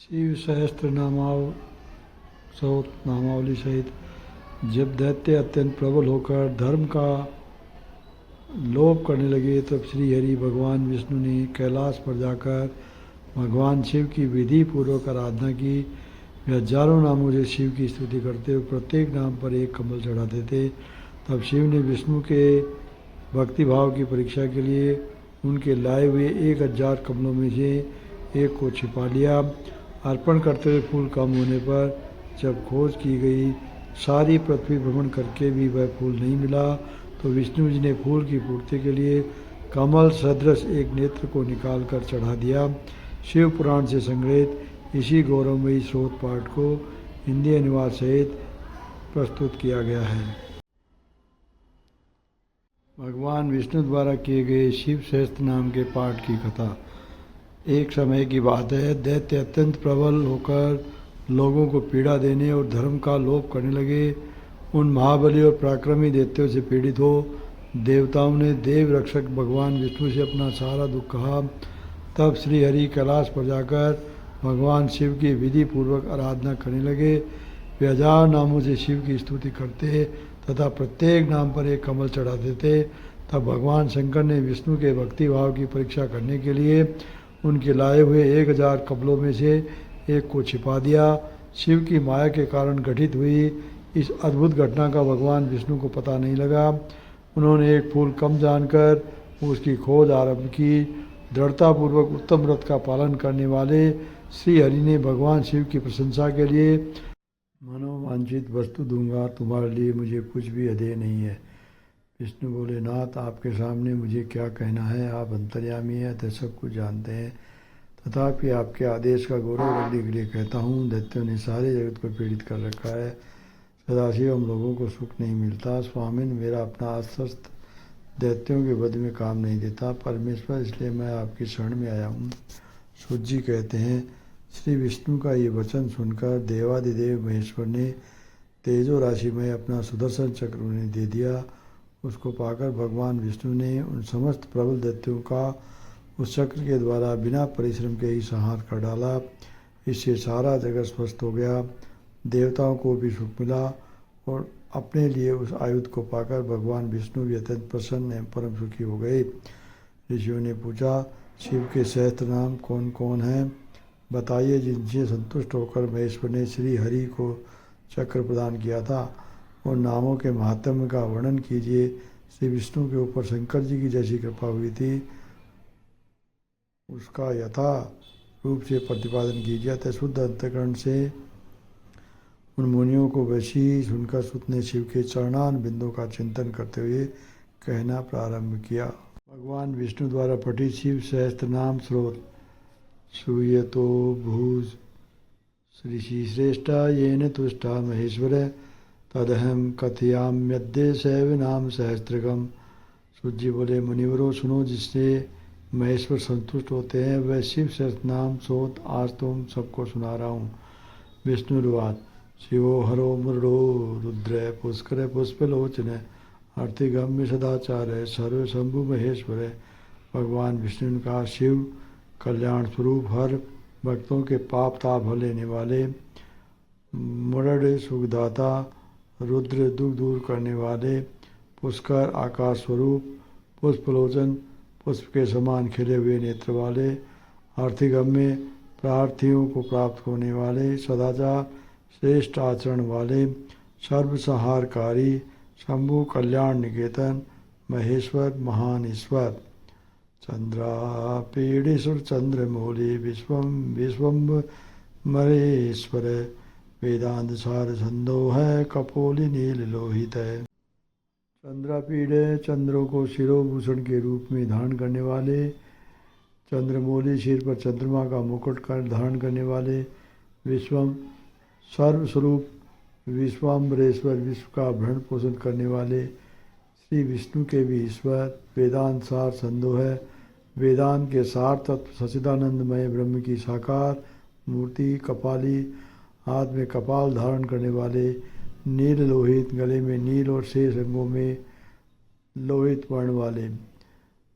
शिव सहस्त्र नामावली सहित जब दैत्य अत्यंत प्रबल होकर धर्म का लोप करने लगे तब श्री हरि भगवान विष्णु ने कैलाश पर जाकर भगवान शिव की विधि पूर्वक आराधना की। वे हजारों नामों से शिव की स्तुति करते हुए प्रत्येक नाम पर एक कमल चढ़ाते थे। तब शिव ने विष्णु के भक्ति भाव की परीक्षा के लिए उनके लाए हुए 1000 कमलों में से एक को छिपा लिया। अर्पण करते हुए फूल कम होने पर जब खोज की गई, सारी पृथ्वी भ्रमण करके भी वह फूल नहीं मिला, तो विष्णु जी ने फूल की पूर्ति के लिए कमल सदृश एक नेत्र को निकाल कर चढ़ा दिया। शिव पुराण से संग्रहित इसी गौरवमयी स्रोत पाठ को हिंदी अनुवाद सहित प्रस्तुत किया गया है। भगवान विष्णु द्वारा किए गए शिव सहस्त्र नाम के पाठ की कथा। एक समय की बात है, दैत्य अत्यंत प्रबल होकर लोगों को पीड़ा देने और धर्म का लोप करने लगे। उन महाबली और पराक्रमी दैत्यों से पीड़ित हो देवताओं ने देव रक्षक भगवान विष्णु से अपना सारा दुख कहा। तब श्री हरि कैलाश पर जाकर भगवान शिव की विधि पूर्वक आराधना करने लगे। वे 1000 नामों से शिव की स्तुति करते तथा प्रत्येक नाम पर एक कमल चढ़ाते थे। तब भगवान शंकर ने विष्णु के भक्ति भाव की परीक्षा करने के लिए उनके लाए हुए 1000 कमलों में से एक को छिपा दिया। शिव की माया के कारण घटित हुई इस अद्भुत घटना का भगवान विष्णु को पता नहीं लगा। उन्होंने एक फूल कम जानकर उसकी खोज आरंभ की। दृढ़तापूर्वक उत्तम व्रत का पालन करने वाले श्री हरि ने भगवान शिव की प्रशंसा के लिए मनोवांछित वस्तु दूंगा, तुम्हारे लिए मुझे कुछ भी अधेय नहीं है। विष्णु बोले, नाथ आपके सामने मुझे क्या कहना है, आप अंतर्यामी हैं तो सब कुछ जानते हैं, तथापि आपके आदेश का गौरव रखने के लिए कहता हूँ। दैत्यों ने सारे जगत को पीड़ित कर रखा है, सदाशिव हम लोगों को सुख नहीं मिलता। स्वामिन, मेरा अपना अस्वस्थ दैत्यों के वध में काम नहीं देता। परमेश्वर, इसलिए मैं आपकी शरण में आया हूँ। सूत जी कहते हैं, श्री विष्णु का ये वचन सुनकर देवादिदेव महेश्वर ने तेजो राशि में अपना सुदर्शन चक्र उन्हें दे दिया। उसको पाकर भगवान विष्णु ने उन समस्त प्रबल दैत्यों का उस चक्र के द्वारा बिना परिश्रम के ही संहार कर डाला। इससे सारा जगत स्वस्थ हो गया, देवताओं को भी सुख मिला और अपने लिए उस आयुध को पाकर भगवान विष्णु भी अत्यंत प्रसन्न एवं परम सुखी हो गए। ऋषियों ने पूछा, शिव के सहस्त्र नाम कौन कौन हैं, बताइए, जिनसे संतुष्ट होकर महेश्वर ने श्री हरि को चक्र प्रदान किया था। उन नामों के महात्म्य का वर्णन कीजिए। श्री विष्णु के ऊपर शंकर जी की जैसी कृपा हुई थी उसका यथा रूप से प्रतिपादन कीजिए। अतः शुद्ध अंतःकरण से उन मुनियों को वैसी सुनकर सुत ने शिव के चरणान बिंदों का चिंतन करते हुए कहना प्रारंभ किया। भगवान विष्णु द्वारा पठित शिव सहस्त्र नाम स्रोत। सूयतो भूज ऋषि श्रेष्ठा येन तुष्टा महेश्वर तदहम कथयाम्यद्य शैव नाम सहस्त्रकम। सूत जी बोले, मुनिवरों सुनो, जिससे महेश्वर संतुष्ट होते हैं वह शिव सहस्त्र नाम स्रोत आज तुम सबको सुना रहा हूँ। विष्णुर्वाच, शिवो हरो मुरडो रुद्र पुष्कर पुष्पलोचन अर्थिगम्य सदाचार सर्व शंभु महेश्वर। भगवान विष्णु ने कहा, शिव कल्याण स्वरूप, हर भक्तों के पाप ताप लेने वाले, मुरड सुखदाता, रुद्र दुख दूर करने वाले, पुष्कर आकाश स्वरूप, पुष्पलोचन पुष्प के समान खिले हुए नेत्र वाले, अर्थिगम्य प्रार्थियों को प्राप्त होने वाले, सदाचार श्रेष्ठ आचरण वाले, सर्वसंहारकारी, शंभु कल्याण निकेतन, महेश्वर महान ईश्वर। चंद्रापीड़ेश्वर चंद्रमौलि विश्वम्भरेश्वर वेदांत सार संदो है कपोली नील लोहित है। चंद्रापीड़ चंद्रों को शिरोभूषण के रूप में धारण करने वाले, चंद्रमौली सिर पर चंद्रमा का मुकुट कर धारण करने वाले, विश्वम सर्वस्वरूप विश्वाम्बरेश्वर विश्व का भरण पोषण करने वाले, श्री विष्णु के भी ईश्वर, वेदांत सार संदो है, वेदांत के सार तत्व सच्चिदानंदमय ब्रह्म की साकार मूर्ति, कपाली हाथ में कपाल धारण करने वाले, नील लोहित गले में नील और शेष अंगों में लोहित वर्ण वाले,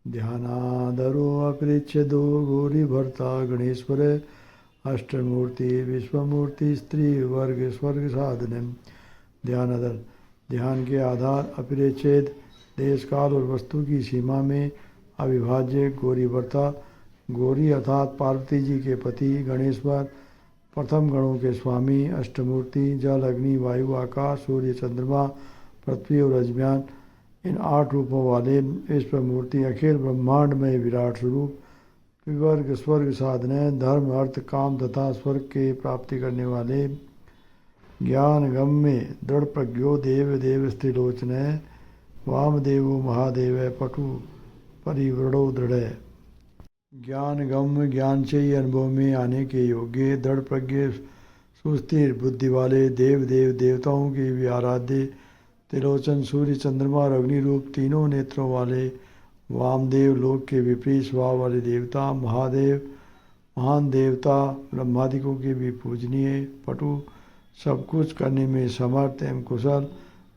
ध्यानादरो अपरिच्छ दो गौरी भरता गणेश्वर अष्टमूर्ति विश्वमूर्ति स्त्री वर्ग स्वर्ग साधन। ध्यानाधार, ध्यान के आधार अपरिच्छेद देश काल और वस्तु की सीमा में अविभाज्य गौरी व्रता। गौरी अर्थात पार्वती जी के पति गणेश्वर, प्रथम गणों के स्वामी, अष्टमूर्ति, जल अग्नि वायु आकाश सूर्य चंद्रमा पृथ्वी और अजम्यान, इन 8 रूपों वाले विश्वमूर्ति अखिल ब्रह्मांड में विराट स्वरूप, विवर्ग स्वर्ग साधन, धर्म अर्थ काम तथा स्वर्ग के प्राप्ति करने वाले, ज्ञान गम्य दृढ़ प्रज्ञो देव देव स्त्रीलोचन, वामदेवो महादेव पटु परिवृढ़ो दृढ़। ज्ञान गम्य ज्ञान से ही अनुभव में आने के योग्य, दृढ़ प्रज्ञ सुस्थिर बुद्धि वाले, देव देव देवताओं के भी आराध्य, त्रिलोचन सूर्य चंद्रमा और अग्नि रूप तीनों नेत्रों वाले, वामदेव लोक के विपरीत स्वभाव वाले देवता, महादेव महान देवता ब्रह्मादिकों के भी पूजनीय, पटु सब कुछ करने में समर्थ एवं कुशल,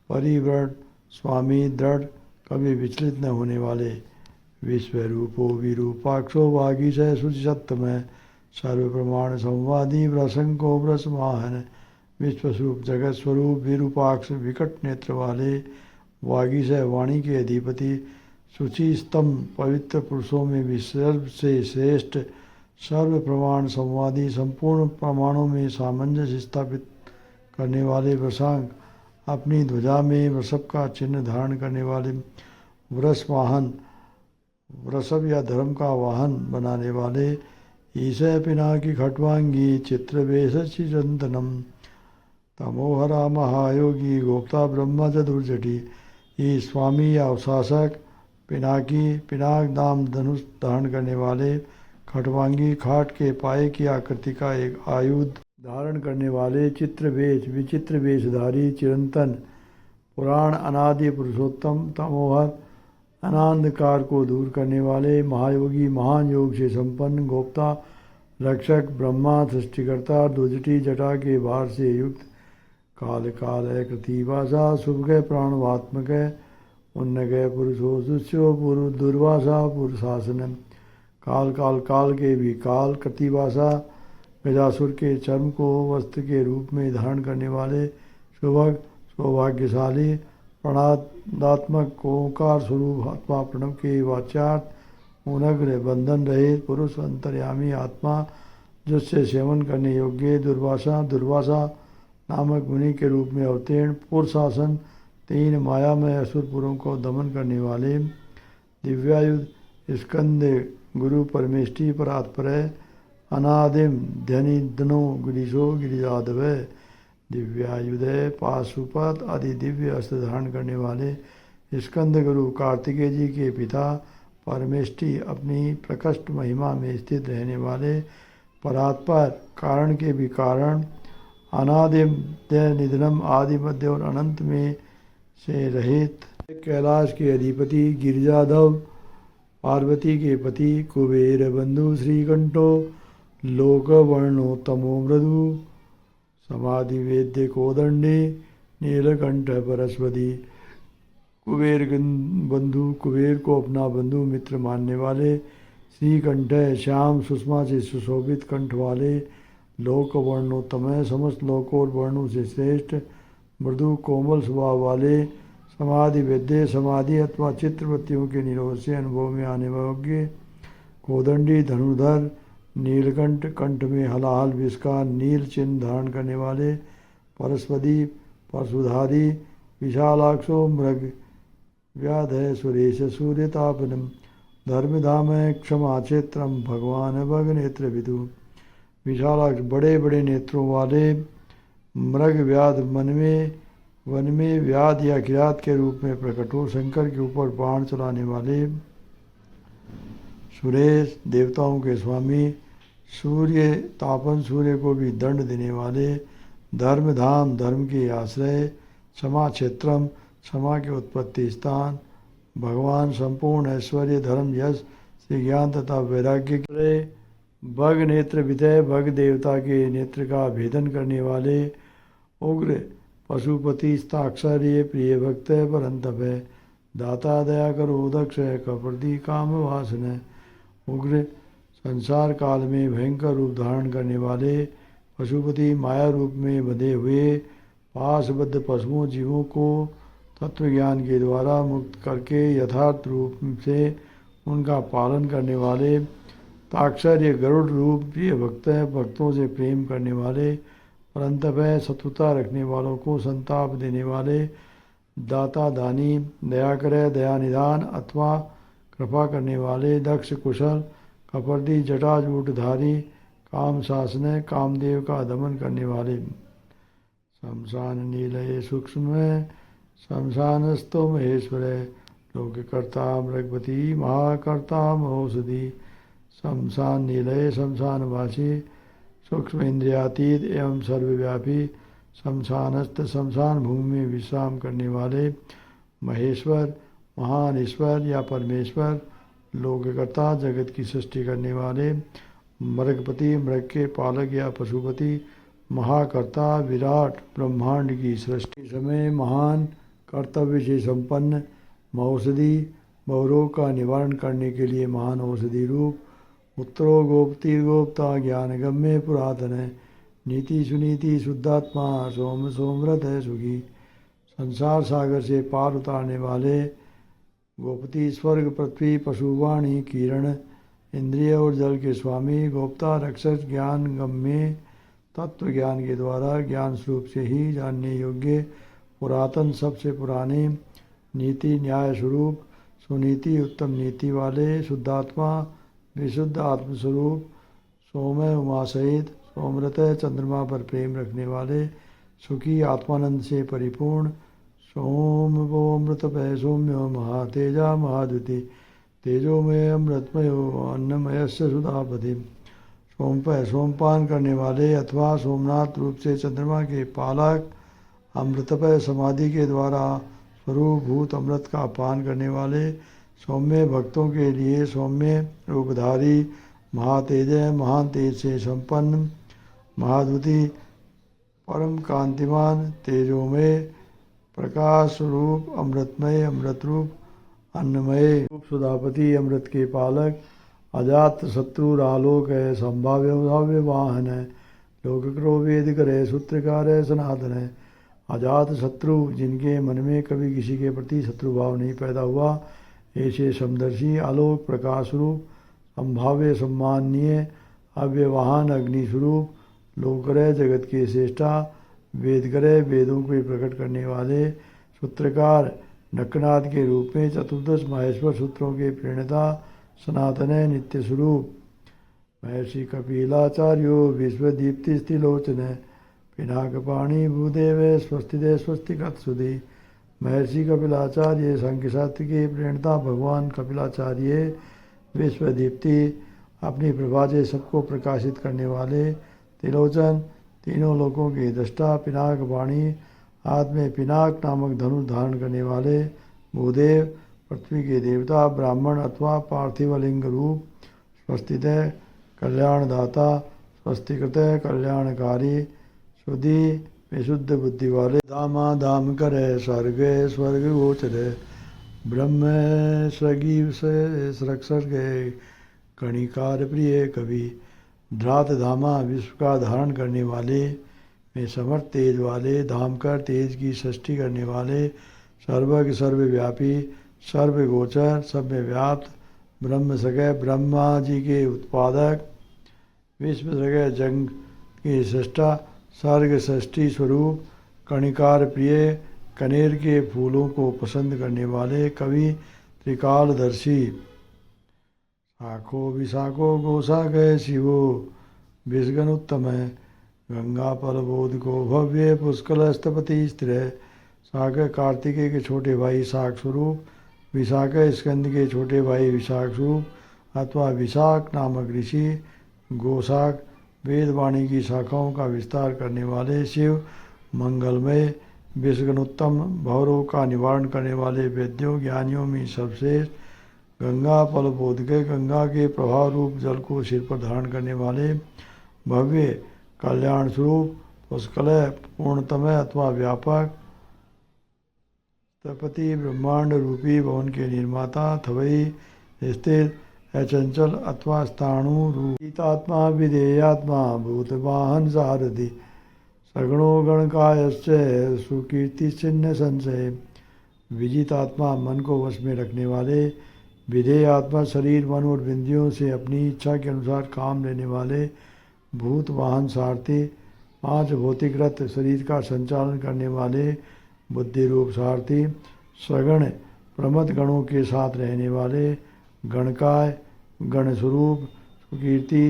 परिव्रत स्वामी दृढ़ कभी विचलित न होने वाले, विश्वरूपो विरूपाक्षो वागीशय शुचिसत्तमय, सर्व प्रमाण संवादी व्रसंको व्रसवाहन, विश्वस्वरूप जगत स्वरूप विरूपाक्ष विकट नेत्र वाले, वागीशय वाणी के अधिपति, शुचि स्तंभ पवित्र पुरुषों में भी सबसे श्रेष्ठ, सर्व प्रमाण संवादी संपूर्ण प्रमाणों में सामंजस्य स्थापित करने वाले, वृषांक अपनी ध्वजा में वृषभ का चिन्ह धारण करने वाले, वृषवाहन वृषभ या धर्म का वाहन बनाने वाले, ईशय पिनाकी खट्वांगी चित्रवेशी चंदनम, तमोहरा महायोगी गोप्ता ब्रह्म चतुर्जटी, ये स्वामी या शासक, पिनाकी पिनाक नाम धनुष धारण करने वाले, खटवांगी खाट के पाए की आकृति का एक आयुध धारण करने वाले, चित्रवेश विचित्र वेशधारी, चिरंतन पुराण अनादि पुरुषोत्तम, तमोहर अनांधकार को दूर करने वाले, महायोगी महान योग से संपन्न, गोप्ता रक्षक, ब्रह्मा सृष्टिकर्ता, दुजटी जटा के भार से युक्त, काल काल है कृतिवासा शुभगय प्राणवात्मक, उन्नगय पुरुषो सुश्रो पुरु दुर्वासा पुरुषासन, काल काल काल के भी काल, कृतिवासा गजासुर के चर्म को वस्त्र के रूप में धारण करने वाले, शुभग सौभाग्यशाली, प्रणदात्मक ओंकार स्वरूप आत्मा प्रणव के वाच्यार्थ, उनग्र बंधन रहित पुरुष, अंतर्यामी आत्मा जिससे सेवन करने योग्य, दुर्वासा नामक मुनि के रूप में अवतीर्ण, पुरुषासन 3 मायामय असुरपुरों को दमन करने वाले, दिव्यायुध स्कंद गुरु परमेष्टि परात्पर, अनादिम ध्यनिधनो गिरीशो गिरिजाधव, दिव्यायुधय पाशुपत आदि दिव्य अस्त्र धारण करने वाले, स्कंद गुरु कार्तिकेय जी के पिता, परमेष्टि अपनी प्रकट महिमा में स्थित रहने वाले, परात्पर कारण के भी कारण, अनादिम निधनम आदि मध्य और अनंत में से रहित, कैलाश के अधिपति, गिरिजाधव पार्वती के पति, कुबेर बंधु श्रीकंठो लोक वर्णोत्तमो मृदु, समाधि वेद्य कोदंडे नीलकंठ परस्पति, कुबेर बंधु कुबेर को अपना बंधु मित्र मानने वाले, श्रीकंठ श्याम सुषमा से सुशोभित कंठ वाले, लोक वर्णोत्तम समस्त लोकों और वर्णों से श्रेष्ठ, मृदु कोमल स्वभाव वाले, समाधि वेद्य समाधि अथवा चित्रवृत्तियों के निरोध से अनुभव में आने योग्य, कोदंडी धनुर्धर, नीलकंठ कंठ में हलाहल विष का नील चिन्ह धारण करने वाले, परस्पति परशुधारी, विशालाक्षो मृग व्याधय सुरेश सूर्यतापनम, धर्मधाम क्षमा क्षेत्रम भगवान भग नेत्र विदु, विशालाक्ष बड़े बड़े नेत्रों वाले, मृग व्याध वन में व्याध या किरात के रूप में प्रकट हो, शंकर के ऊपर बाण चलाने वाले, सुरेश देवताओं के स्वामी, सूर्य तापन सूर्य को भी दंड देने वाले, धर्मधाम धर्म के आश्रय, क्षमा क्षेत्रम क्षमा के उत्पत्ति स्थान, भगवान संपूर्ण ऐश्वर्य धर्म यश से ज्ञान तथा वैराग्य के, भग नेत्र विदय भग देवता के नेत्र का भेदन करने वाले, उग्र पशुपति स्ताक्षर्य प्रिय भक्त परंतप है, दाता दया करो दक्ष कप्रति काम वासन, उग्र संसार काल में भयंकर रूप धारण करने वाले पशुपति माया रूप में बंधे हुए पाशबद्ध पशुओं जीवों को तत्व ज्ञान के द्वारा मुक्त करके यथार्थ रूप से उनका पालन करने वाले ताक्षर्य गरुड़ रूप प्रिय भक्तों से प्रेम करने वाले परंतप शत्रुता रखने वालों को संताप देने वाले दाता दानी दया करे दया निदान अथवा कृपा करने वाले दक्ष कुशल कपर्दी जटाजूटधारी काम शासन कामदेव का दमन करने वाले शमशान नीलय सूक्ष्म शमशानस्थो महेश्वर लोककर्ता मृगपति महाकर्ता महोषधि शमशान नीलय शमशानवासी सूक्ष्म इंद्रियातीत एवं सर्वव्यापी शमशानस्थ शमशान भूमि में विश्राम करने वाले महेश्वर महान ईश्वर या परमेश्वर लोककर्ता जगत की सृष्टि करने वाले मृगपति मृग के पालक या पशुपति महाकर्ता विराट ब्रह्मांड की सृष्टि समय महान कर्तव्य से संपन्न महोषधि बहुरोग का निवारण करने के लिए महान औषधि रूप उत्तरो गोप्ति गोप्ता ज्ञान गम्य पुरातन है नीति सुनीति शुद्धात्मा सोम सोमव्रत है सुखी संसार सागर से पार उतारने वाले गोपति स्वर्ग पृथ्वी पशुवाणी किरण इंद्रिय और जल के स्वामी गोप्ता रक्षक ज्ञान गम्य तत्व ज्ञान के द्वारा ज्ञान स्वरूप से ही जानने योग्य पुरातन सबसे पुराने नीति न्याय स्वरूप सुनीति उत्तम नीति वाले शुद्धात्मा विशुद्ध आत्मस्वरूप सोमय उमा सहित सोमरत चंद्रमा पर प्रेम रखने वाले सुखी आत्मानंद से परिपूर्ण सोम वो अमृतमय सौम्यो महातेजा महाद्युति तेजोमय अमृतमयो अन्नमय सुधापति सोमपान करने वाले अथवा सोमनाथ रूप से चंद्रमा के पालक अमृतपय समाधि के द्वारा स्वरूप भूत अमृत का पान करने वाले सौम्य भक्तों के लिए सौम्य रूपधारी महातेजय महान तेज से संपन्न महाद्युति परम कांतिमान तेजोमय प्रकाश रूप अमृतमय अमृत रूप अन्नमय रूप सुधापति अमृत के पालक अजात शत्रु आलोक है संभाव्य वाहन है लोकक्रो वेद करे सूत्रकार है सनातन है अजात शत्रु जिनके मन में कभी किसी के प्रति शत्रुभाव नहीं पैदा हुआ ऐसे समदर्शी आलोक प्रकाश रूप संभाव्य सम्माननीय अव्यवाहन अग्नि स्वरूप लोकरय जगत के श्रेष्ठा वेद करे वेदों को प्रकट करने वाले सूत्रकार नक्कनाद के रूप में चतुर्दश माहेश्वर सूत्रों के प्रणेता सनातन नित्य स्वरूप महर्षि कपिलाचार्यो विश्वदीप्ति स्थिलोचन पिनाकपाणी भूदेव स्वस्तिदे स्वस्तिकत्सुधि महर्षि कपिलाचार्य सांख्यशास्त्र के प्रणेता भगवान कपिलाचार्य विश्वदीप्ति अपनी प्रभा से सबको प्रकाशित करने वाले त्रिलोचन तीनों लोकों के दृष्टा पिनाकपाणी हाथ में पिनाक नामक धनुष धारण करने वाले भूदेव पृथ्वी के देवता ब्राह्मण अथवा पार्थिव लिंग रूप स्वस्तित कल्याणदाता स्वस्तिकृत कल्याणकारी शुद्धि विशुद्ध बुद्धि वाले दामा दाम करे स्वर्ग स्वर्ग गोचर ब्रह्म स्वगीव से सुरक्षर गए कणिकार प्रिय कवि ध्रात धामा विश्व का धारण करने वाले में समर्थ तेज वाले धामकर तेज की सृष्टि करने वाले सर्वज्ञ सर्वव्यापी सर्वगोचर सब में व्याप्त ब्रह्म सगय ब्रह्मा जी के उत्पादक विश्व सगय जंग के सृष्टा सर्ग सृष्टि स्वरूप कणिकार प्रिय कनेर के फूलों को पसंद करने वाले कवि त्रिकालदर्शी शाखो विशाखो गोसा गए शिवो विषगन उत्तम है गंगा पल बोध को भव्य पुष्कल स्तपति स्त्रिय शाख कार्तिकेय के छोटे भाई शाख स्वरूप विशाख स्कंद के छोटे भाई विशाख स्वरूप अथवा विशाख नामक ऋषि गोशाख वेदवाणी की शाखाओं का विस्तार करने वाले शिव मंगलमय विषगणोत्तम भवरोग का निवारण करने वाले वैद्यों ज्ञानियों में सबसे गंगा पल बोध के गंगा के प्रभाव रूप जल को सिर पर धारण करने वाले भव्य कल्याण स्वरूप पुष्कलय पूर्णतम अथवा व्यापक तपति ब्रह्मांड रूपी भवन के निर्माता थवई स्थित अचंचल अथवा स्थाणुरूपितात्मा विधेयात्मा भूतवाहन सारथि सगुणो गणकायश्च सुकीर्ति चिन्ह संशय। विजित आत्मा मन को वश में रखने वाले, विधेय आत्मा शरीर मन और बिंदियों से अपनी इच्छा के अनुसार काम लेने वाले, भूत वाहन सारथी पांच भौतिक रथ शरीर का संचालन करने वाले, बुद्धि रूप सारथी सगण प्रमथ गणों के साथ रहने वाले, गणकाय गण स्वरूप सुकीर्ति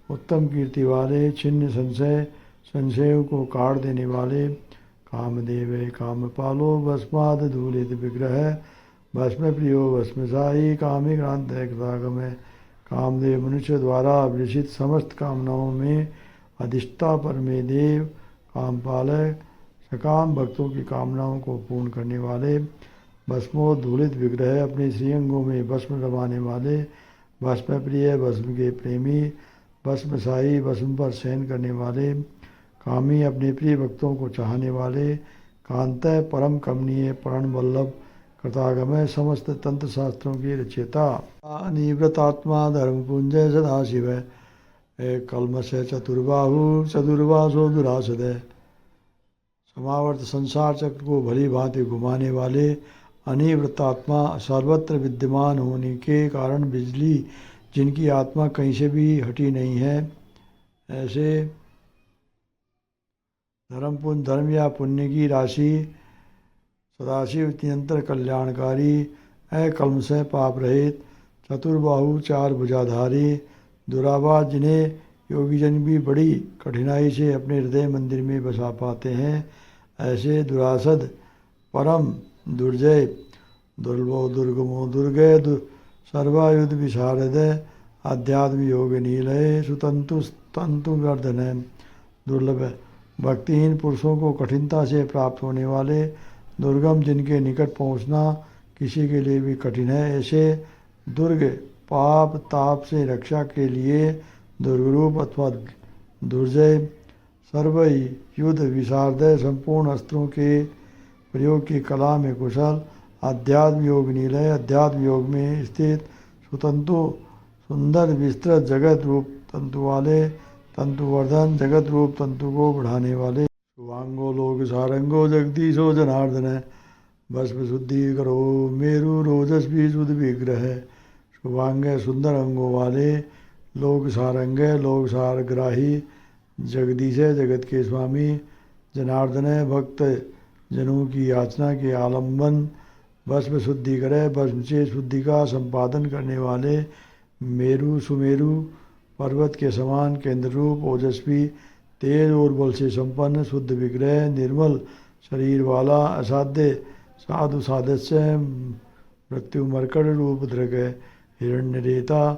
उत्तम कीर्ति वाले, छिन्न संशय संशयों को काट देने वाले, कामदेव कामपालो भस्माद धूलित विग्रह भस्म प्रियो भस्मसाई कामी क्रांत कृतागम। कामदेव मनुष्य द्वारा विषित समस्त कामनाओं में अधिष्ठा परमेदेव कामपालक सकाम भक्तों की कामनाओं को पूर्ण करने वाले, भस्मोद्धूलित विग्रह अपने श्रीअंगों में भस्म रमाने वाले, भस्म प्रिय भस्म के प्रेमी, भस्मसाई भस्म पर शयन करने वाले, कामी अपने प्रिय भक्तों को चाहने वाले, कांतः परम कमनीय प्राण वल्लभ कृतागमय समस्त तंत्र शास्त्रों के रचयिता, अनिवृतात्मा धर्मपुंज सदाशिव कलमश चतुर्बाहु चतुर्वासो दुरासद। समावर्त संसार चक्र को भली भांति घुमाने वाले, अनिवृतात्मा सर्वत्र विद्यमान होने के कारण बिजली जिनकी आत्मा कहीं से भी हटी नहीं है, ऐसे धर्मपुंज धर्म या पुण्य की राशि, सदाशिव निरंतर कल्याणकारी, अकल्मष पाप रहित, चतुर्बाहु चार भुजाधारी, दुरावास जिन्हें योगीजन भी बड़ी कठिनाई से अपने हृदय मंदिर में बसा पाते हैं, ऐसे दुरासद परम दुर्जय दुर्लभो दुर्गमो दुर्गय सर्वायुध विशारद आध्यात्म योग नीलय सुतंतु तंतु गर्दन। दुर्लभ भक्तिहीन पुरुषों को कठिनता से प्राप्त होने वाले, दुर्गम जिनके निकट पहुंचना किसी के लिए भी कठिन है, ऐसे दुर्ग पाप ताप से रक्षा के लिए दुर्गरूप अथवा दुर्जय सर्व युद्ध विशारद संपूर्ण अस्त्रों के प्रयोग की कला में कुशल, अध्यात्म योग नीलय अध्यात्म योग में स्थित, सुतंतु सुंदर विस्तृत जगत रूप तंतु वाले, तंतुवर्धन जगत रूप तंतु को बढ़ाने वाले, शुभांगो लोक सारंगो जगदीशो जनार्दन भस्म शुद्धि करो मेरु रोजस्वी शुद्ध विग्रह। शुभांग सुंदर अंगों वाले, लोक सारंग लोक सारग्राही, जगदीश जगत के स्वामी, जनार्दन भक्त जनों की याचना के आलम्बन, भस्म शुद्धि करे भस्म से शुद्धि का संपादन करने वाले, मेरु सुमेरु पर्वत के समान केंद्र रूप ओजस्वी तेज और बल से संपन्न, शुद्ध विग्रह निर्मल शरीर वाला, असाध्य साधु सादस्य मृत्यु मरकट रूप दृग, हिरण्य रेता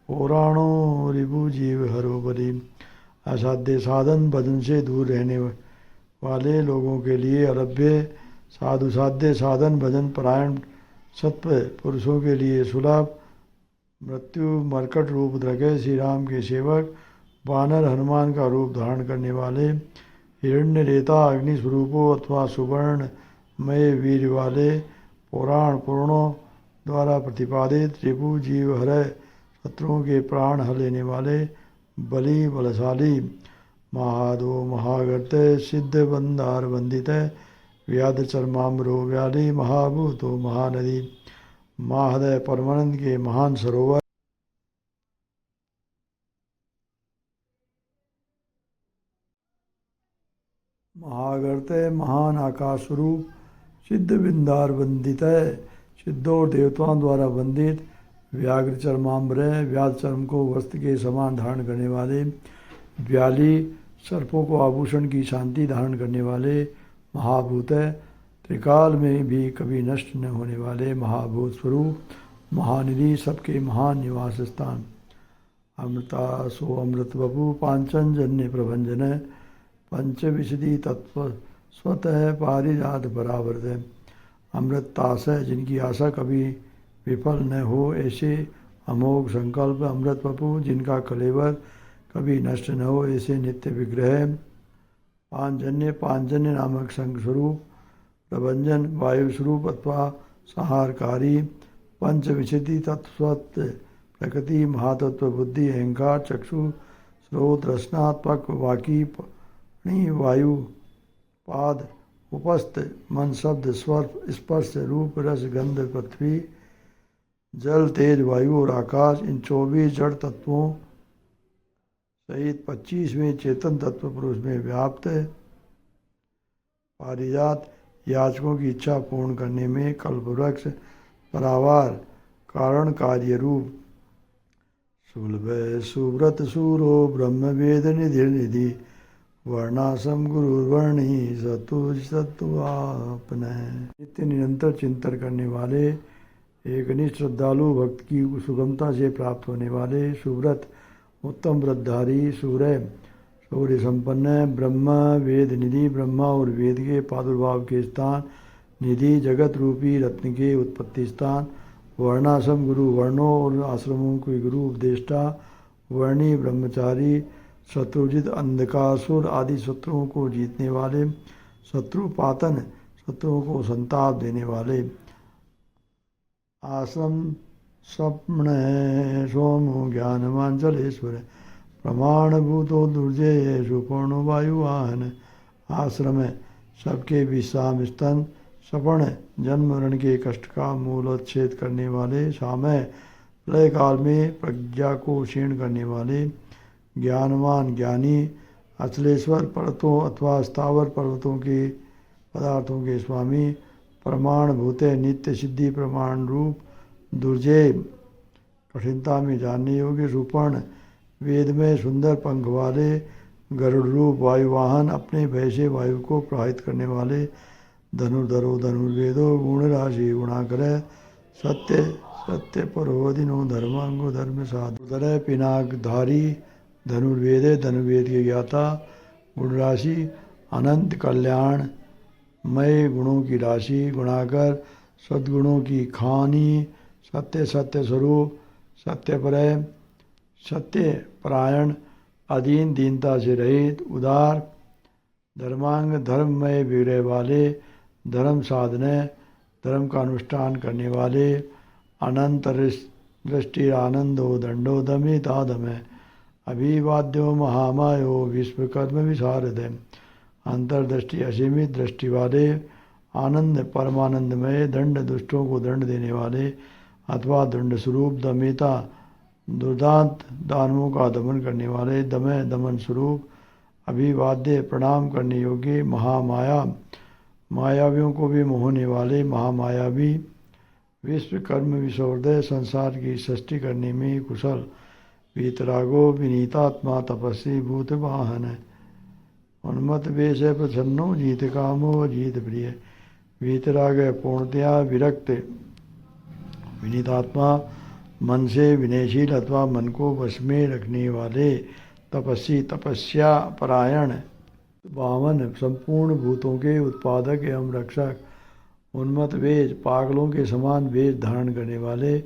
पुराणो रिभु जीव हरो बलि। असाध्य साधन भजन से दूर रहने वाले लोगों के लिए अलभ्य, साधु साध्य साधन भजन परायण सत्व पुरुषों के लिए सुलभ, मृत्यु मरकट रूप दृग श्री राम के सेवक, वानर हनुमान का रूप धारण करने वाले, हिरण्य रेता अग्नि स्वरूपों अथवा सुवर्ण मय वीर वाले, पुराण पुराणों द्वारा प्रतिपादित, रिपु जीव हरय शत्रुओं के प्राण हर लेने वाले, बलि बलशाली, महादो महागर्त सिद्ध बंदार वंदित, व्याध चर्माम्रो व्याली, महाभूतो महानदी, महादय परमानंद के महान सरोवर, महागर्त महान आकाश स्वरूप, सिद्ध बिंदार वंदित है सिद्धों और देवताओं द्वारा वंदित, व्याघ्र चर्माम्बर व्याध चर्म को वस्त्र के समान धारण करने वाले, व्याली सर्पों को आभूषण की शांति धारण करने वाले, महाभूत त्रिकाल में भी कभी नष्ट न होने वाले, महाभूत स्वरूप, महानिधि सबके महान निवास स्थान, अमृता सो अमृत बपु पांचन जन्य प्रभंजन, पंच विशदी तत्व स्वतः पारिजात बराबर है। अमृत तास है जिनकी आशा कभी विफल न हो, ऐसे अमोघ संकल्प, अमृत बपु जिनका कलेवर कभी नष्ट न हो, ऐसे नित्य विग्रह, पांचजन्य नामक संग स्वरूप, प्रभंजन वायु स्वरूप अथवा संहारकारी, पंच विशुद्धि तत्व प्रकृति, महातत्व, बुद्धि, अहंकार, चक्षु, स्रोत, रसनात्मक, वाकी, पाणी, वायु, पाद, उपस्थ, मन, शब्द, स्वर, स्पर्श, रूप, रस, गंध, पृथ्वी, जल, तेज, वायु और आकाश, इन 24 जड़ तत्वों सहित 25वें चेतन तत्व पुरुष में व्याप्त है। पारिजात याचकों की इच्छा पूर्ण करने में कल्पवृक्ष, परावार, कारण कार्य रूप, सुलभ सुव्रत सूरो ब्रह्म वेद निधि निधि वर्णासम गुरुर्वर्णी सत्वापन नित्य निरंतर चिंतन करने वाले, एक निष्ठ श्रद्धालु भक्त की सुगमता से प्राप्त होने वाले, सुव्रत उत्तम व्रतधारी, शौर्य संपन्न, ब्रह्म वेद निधि, ब्रह्मा और वेद के प्रादुर्भाव के स्थान, निधि जगत रूपी रत्न के उत्पत्ति स्थान, वर्णाश्रम गुरु, वर्णों और आश्रमों के गुरु उपदेष्टा, वर्णी ब्रह्मचारी, शत्रुजित अंधकासुर आदि शत्रुओं को जीतने वाले, शत्रुपातन शत्रुओं को संताप देने वाले, आश्रम स्वप्न सोमो ज्ञानवान जलेश्वर, प्रमाणभूतो दुर्जय सुपूर्ण वायुवाहन, आश्रम सबके विश्राम स्तन, सपर्ण जन्म मरण के कष्ट का मूलोच्छेद करने वाले, सामय प्रलय काल में प्रज्ञा को क्षीण करने वाले, ज्ञानवान ज्ञानी, अचलेश्वर पर्वतों अथवा स्थावर पर्वतों के पदार्थों के स्वामी, प्रमाण भूते नित्य सिद्धि प्रमाण रूप, दुर्जय कठिनता में जानने योग्य, रूपर्ण वेद में सुंदर पंख वाले, गरुड़ रूप वायुवाहन अपने भय से वायु को प्रवाहित करने वाले, धनुर्धरो धनुर्वेदो गुण राशि गुणाग्रह, सत्य सत्य परोदिनो धर्मांगो धर्म साधुधर, पिनाकधारी धनुर्वेदे धनुर्वेद के ज्ञाता, गुण राशि अनंत कल्याण मय गुणों की राशि, गुणाकर सद्गुणों की खानी, सत्य सत्य स्वरूप, सत्यपरय सत्य परायण, अधीन दीनता से रहित, उदार, धर्मांग धर्ममय विग्रह वाले, धर्म साधने धर्म का अनुष्ठान करने वाले, अनंत दृष्टि आनंदो दंडो दमितादमय, अभिवाद्यो महामायो विश्वकर्म विशारद, अंतर्दृष्टि असीमित दृष्टि वाले, आनंद परमानंदमय, दंड दुष्टों को दंड देने वाले अथवा दंड स्वरूप, दमिता दुर्दांत दानवों का दमन करने वाले, दमय दमन स्वरूप, अभिवाद्य प्रणाम करने योग्य, महामाया मायावियों को भी मोहने वाले, महामायावी, विश्वकर्म विशोर्दय संसार की सृष्टि करने में कुशल, वीतरागो विनीतात्मा तपस्वी भूत वाहन, उन्मत्त वेश प्रसन्नो जीत कामो जीत प्रिय, वीतराग पूर्णतया विरक्त, विनीतात्मा मन से विनयशील अथवा मन को वश में रखने वाले, तपस्वी तपस्या परायण, बावन संपूर्ण भूतों के उत्पादक एवं रक्षक, उन्मत्त वेश पागलों के समान वेश धारण करने वाले,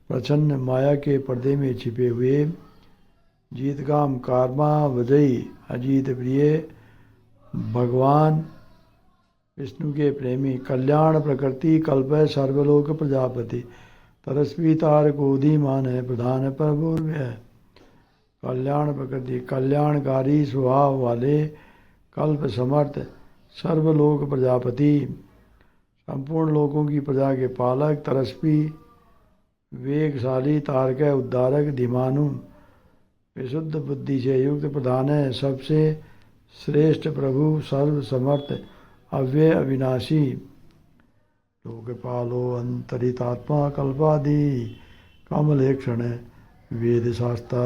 प्रचन्न माया के पर्दे में छिपे हुए, जीतकाम कारमा वजयी अजीत प्रिय, भगवान विष्णु के प्रेमी, कल्याण प्रकृति कल्प सर्वलोक प्रजापति, तरस्वी तारकोधीमान है प्रधान प्रभुर्व्य, कल्याण प्रकृति कल्याणकारी स्वभाव वाले, कल्प समर्थ सर्वलोक प्रजापति, संपूर्ण लोकों की प्रजा के पालक, तरस्वी वेगशाली, तारक उद्धारक, धीमानु विशुद्ध बुद्धि से युक्त, प्रधान है सबसे श्रेष्ठ प्रभु, सर्व समर्थ, अव्यय अविनाशी, लोकपालो अंतरितात्मा, कल्पादि कमलेक्षण, वेद शास्त्र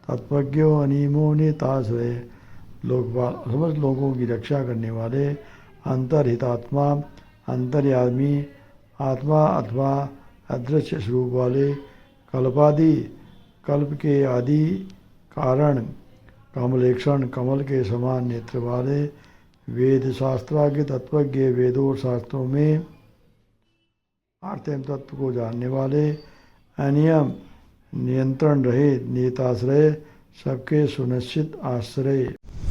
तत्वज्ञो अनिमो नेताश्रय, लोकपाल समस्त लोगों की रक्षा करने वाले, अंतरहितात्मा अंतर्यामी, आत्मा अथवा अदृश्य स्वरूप वाले, कल्पादि कल्प के आदि कारण, कमलेक्षण कमल के समान नेत्र वाले, वेद शास्त्राज्ञ तत्वज्ञ वेदों और शास्त्रों में अर्थ एवं तत्व को जानने वाले, अनियम नियंत्रण रहित, नेताश्रय सबके सुनिश्चित आश्रय,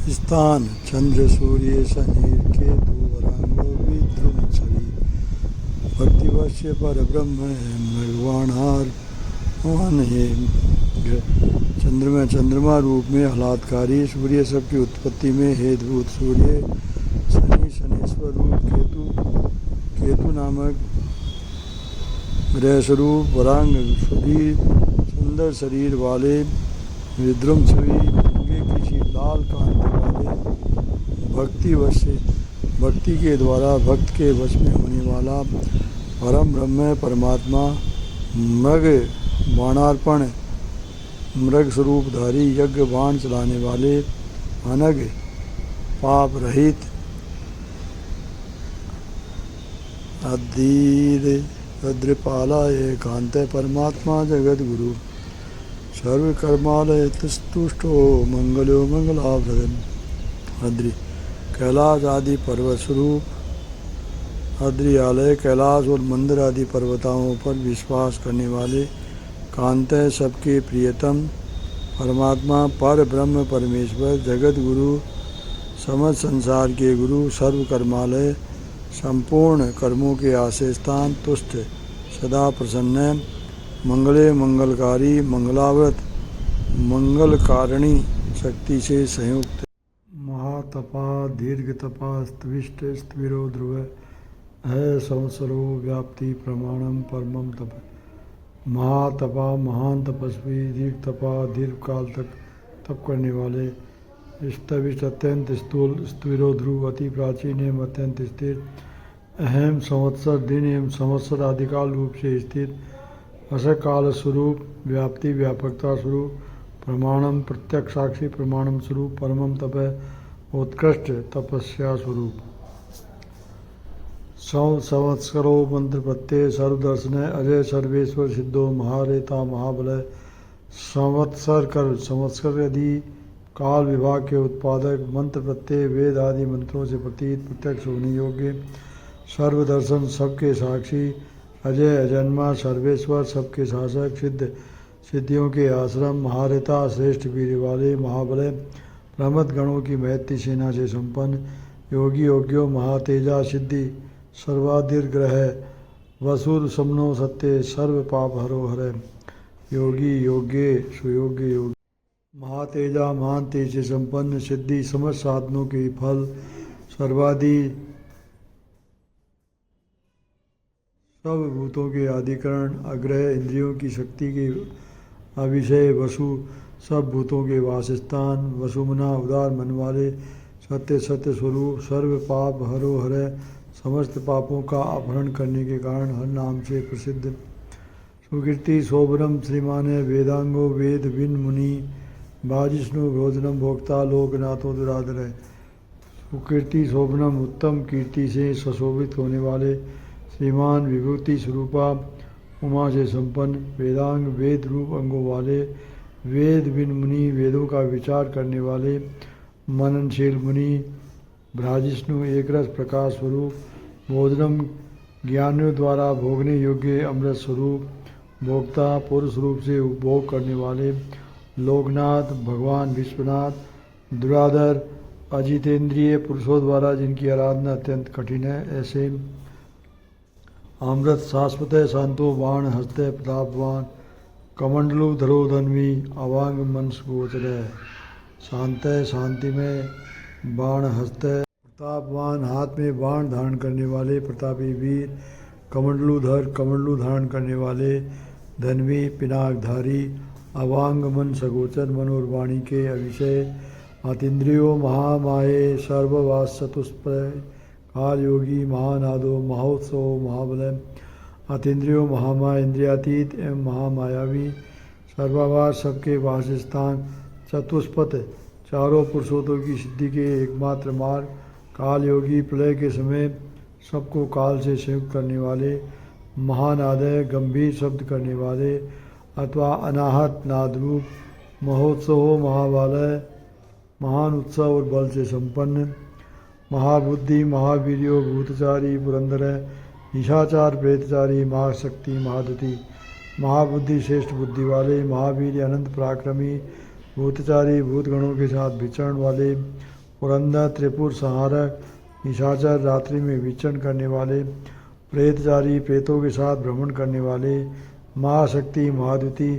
स्थान चंद्र सूर्य शनि केतु वरांगो विद्रुम छवि, भक्तिवश्य पर ब्रह्म भगवानार वन है। चंद्रमा रूप में आह्लादकारी, सूर्य सबकी उत्पत्ति में हेतुभूत सूर्य, शनि शनेश्वर रूप, केतु नामक ग्रह स्वरूप, वरांग शरीर, सुंदर शरीर वाले, विद्रुम छवि, मूंगे किसी लाल कांति वाले, भक्ति के द्वारा भक्त के वश में होने वाला परम ब्रह्म परमात्मा, मृग बाणार्पण, मृग स्वरूपधारी, यज्ञ बाण चलाने वाले, अनग पाप रहित, अधीर रुद्रपाला एकांत परमात्मा जगत गुरु, सर्व कर्मालय तुष्टो मंगलो मंगलावृतन। अद्रि कैलाश आदि पर्वत स्वरूप, अद्रियालय कैलाश और मंदिर आदि पर्वताओं पर विश्वास करने वाले, कांत सबके प्रियतम परमात्मा, पर ब्रह्म परमेश्वर, जगत गुरु, समस्त संसार के गुरु, सर्व कर्मालय, संपूर्ण कर्मों के आश्रय स्थान, तुष्ट सदा प्रसन्न, मंगले मंगलकारी, मंगलाव्रत, मंगलकारिणी शक्ति से संयुक्त, महातपा दीर्घतपा स्तविष्ट स्थिरो ध्रुव है, संवत्सरो व्याप्ति प्रमाणम परमम तप, महातपा महान तपस्वी, दीर्घ तपा दीर्घ काल तक तप करने वाले, स्तविष्ट अत्यंत स्थूल, स्थिरो ध्रुव अति प्राचीन एवं अत्यंत स्थिर, अहम संवत्सर दिन एवं संवत्सर आदिकाल रूप से स्थित, असकाल स्वरूप, व्याप्ति व्यापकता स्वरूप, प्रमाणम प्रत्यक्ष साक्षी प्रमाणम स्वरूप, परमम तप उत्कृष्ट तपस्या स्वरूप, संवत्सरो मंत्र प्रत्यय, सर्वदर्शन अजय सर्वेश्वर सिद्धो, महारेता महाबलय, संवत्सर यदि काल विभाग के उत्पादक, मंत्र प्रत्यय वेद आदि मंत्रों से प्रतीत प्रत्यक्ष होने योग्य, सर्वदर्शन सबके साक्षी, अजय अजन्मा, सर्वेश्वर सबके शासक, सिद्धियों के आश्रम, महारेता श्रेष्ठ वीर वाले, महाबलय प्रमथ गणों की महत्ती सेना से संपन्न, योगी योग्यो महातेजा, सिद्धि सर्वाधिग्रह, वसुर समनो सत्य, सर्व पाप हरो हर, योगी योग्य सुयोग्य योगी, महातेजा महान तेज से संपन्न, सिद्धि समस्त साधनों के फल, सर्वादि सब भूतों के आदिकरण, अग्रह इंद्रियों की शक्ति के अविषय, वसु सब भूतों के वासस्थान, वसुमना उदार मन वाले, सत्य सत्य स्वरूप, सर्व पाप हरो हर, समस्त पापों का अपहरण करने के कारण हर नाम से प्रसिद्ध, सुकीर्ति शोभनम श्रीमान वेदांगो वेद विन मुनि, बाजिष्णु भोजनम भोक्ता लोकनाथों दुराधर है, सुकीर्ति शोभनम उत्तम कीर्ति से सुशोभित होने वाले, श्रीमान विभूति स्वरूपा उमा से संपन्न, वेदांग वेद रूप अंगों वाले, वेद बिन मुनि वेदों का विचार करने वाले, मननशील मुनि, भ्राजिष्णु एक रस प्रकाश स्वरूप, भोजनम ज्ञानियों द्वारा भोगने योग्य अमृत स्वरूप, भोक्ता पुरुष रूप से उपभोग करने वाले, लोकनाथ भगवान विश्वनाथ, दुराधर अजितेंद्रिय पुरुषों द्वारा जिनकी आराधना अत्यंत कठिन है, ऐसे अमृत शाश्वत शांतो बाण हस्ते प्रतापवान, कमंडलु धरो धन्वी, अवांग मनस गोचर, शांत शांति में बाण हस्ते, प्रतापवान हाथ में बाण धारण करने वाले, प्रतापी वीर, कमंडलुधर कमंडलु धारण करने वाले, धन्वी पिनाकधारी, अवांग मन सगोचर मन और वाणी के अविषय, अतीन्द्रियो महामाये सर्ववास चतुष्प्रय, काल योगी महानादो महोत्सव महाबलय, अतीन्द्रियो महामाया इंद्रियातीत एवं महामायावी, सर्वावास सबके वासस्थान, चतुष्पथ चारों पुरुषोत्तों की सिद्धि के एकमात्र मार्ग, काल योगी प्रलय के समय सबको काल से संयुक्त करने वाले, महानादय गंभीर शब्द करने वाले अथवा अनाहत नादरूप, महोत्सव महाबालय महान उत्सव और बल से संपन्न, महाबुद्धि महावीर्यो भूतचारी पुरंदर, निशाचार प्रेतचारी महाशक्ति महादुति, महाबुद्धि श्रेष्ठ बुद्धि वाले, महावीर अनंत पराक्रमी, भूतचारी भूतगणों के साथ विचरण वाले, पुरंदर त्रिपुर संहारक, निशाचर रात्रि में विचरण करने वाले, प्रेतचारी प्रेतों के साथ भ्रमण करने वाले, महाशक्ति, महाद्युति,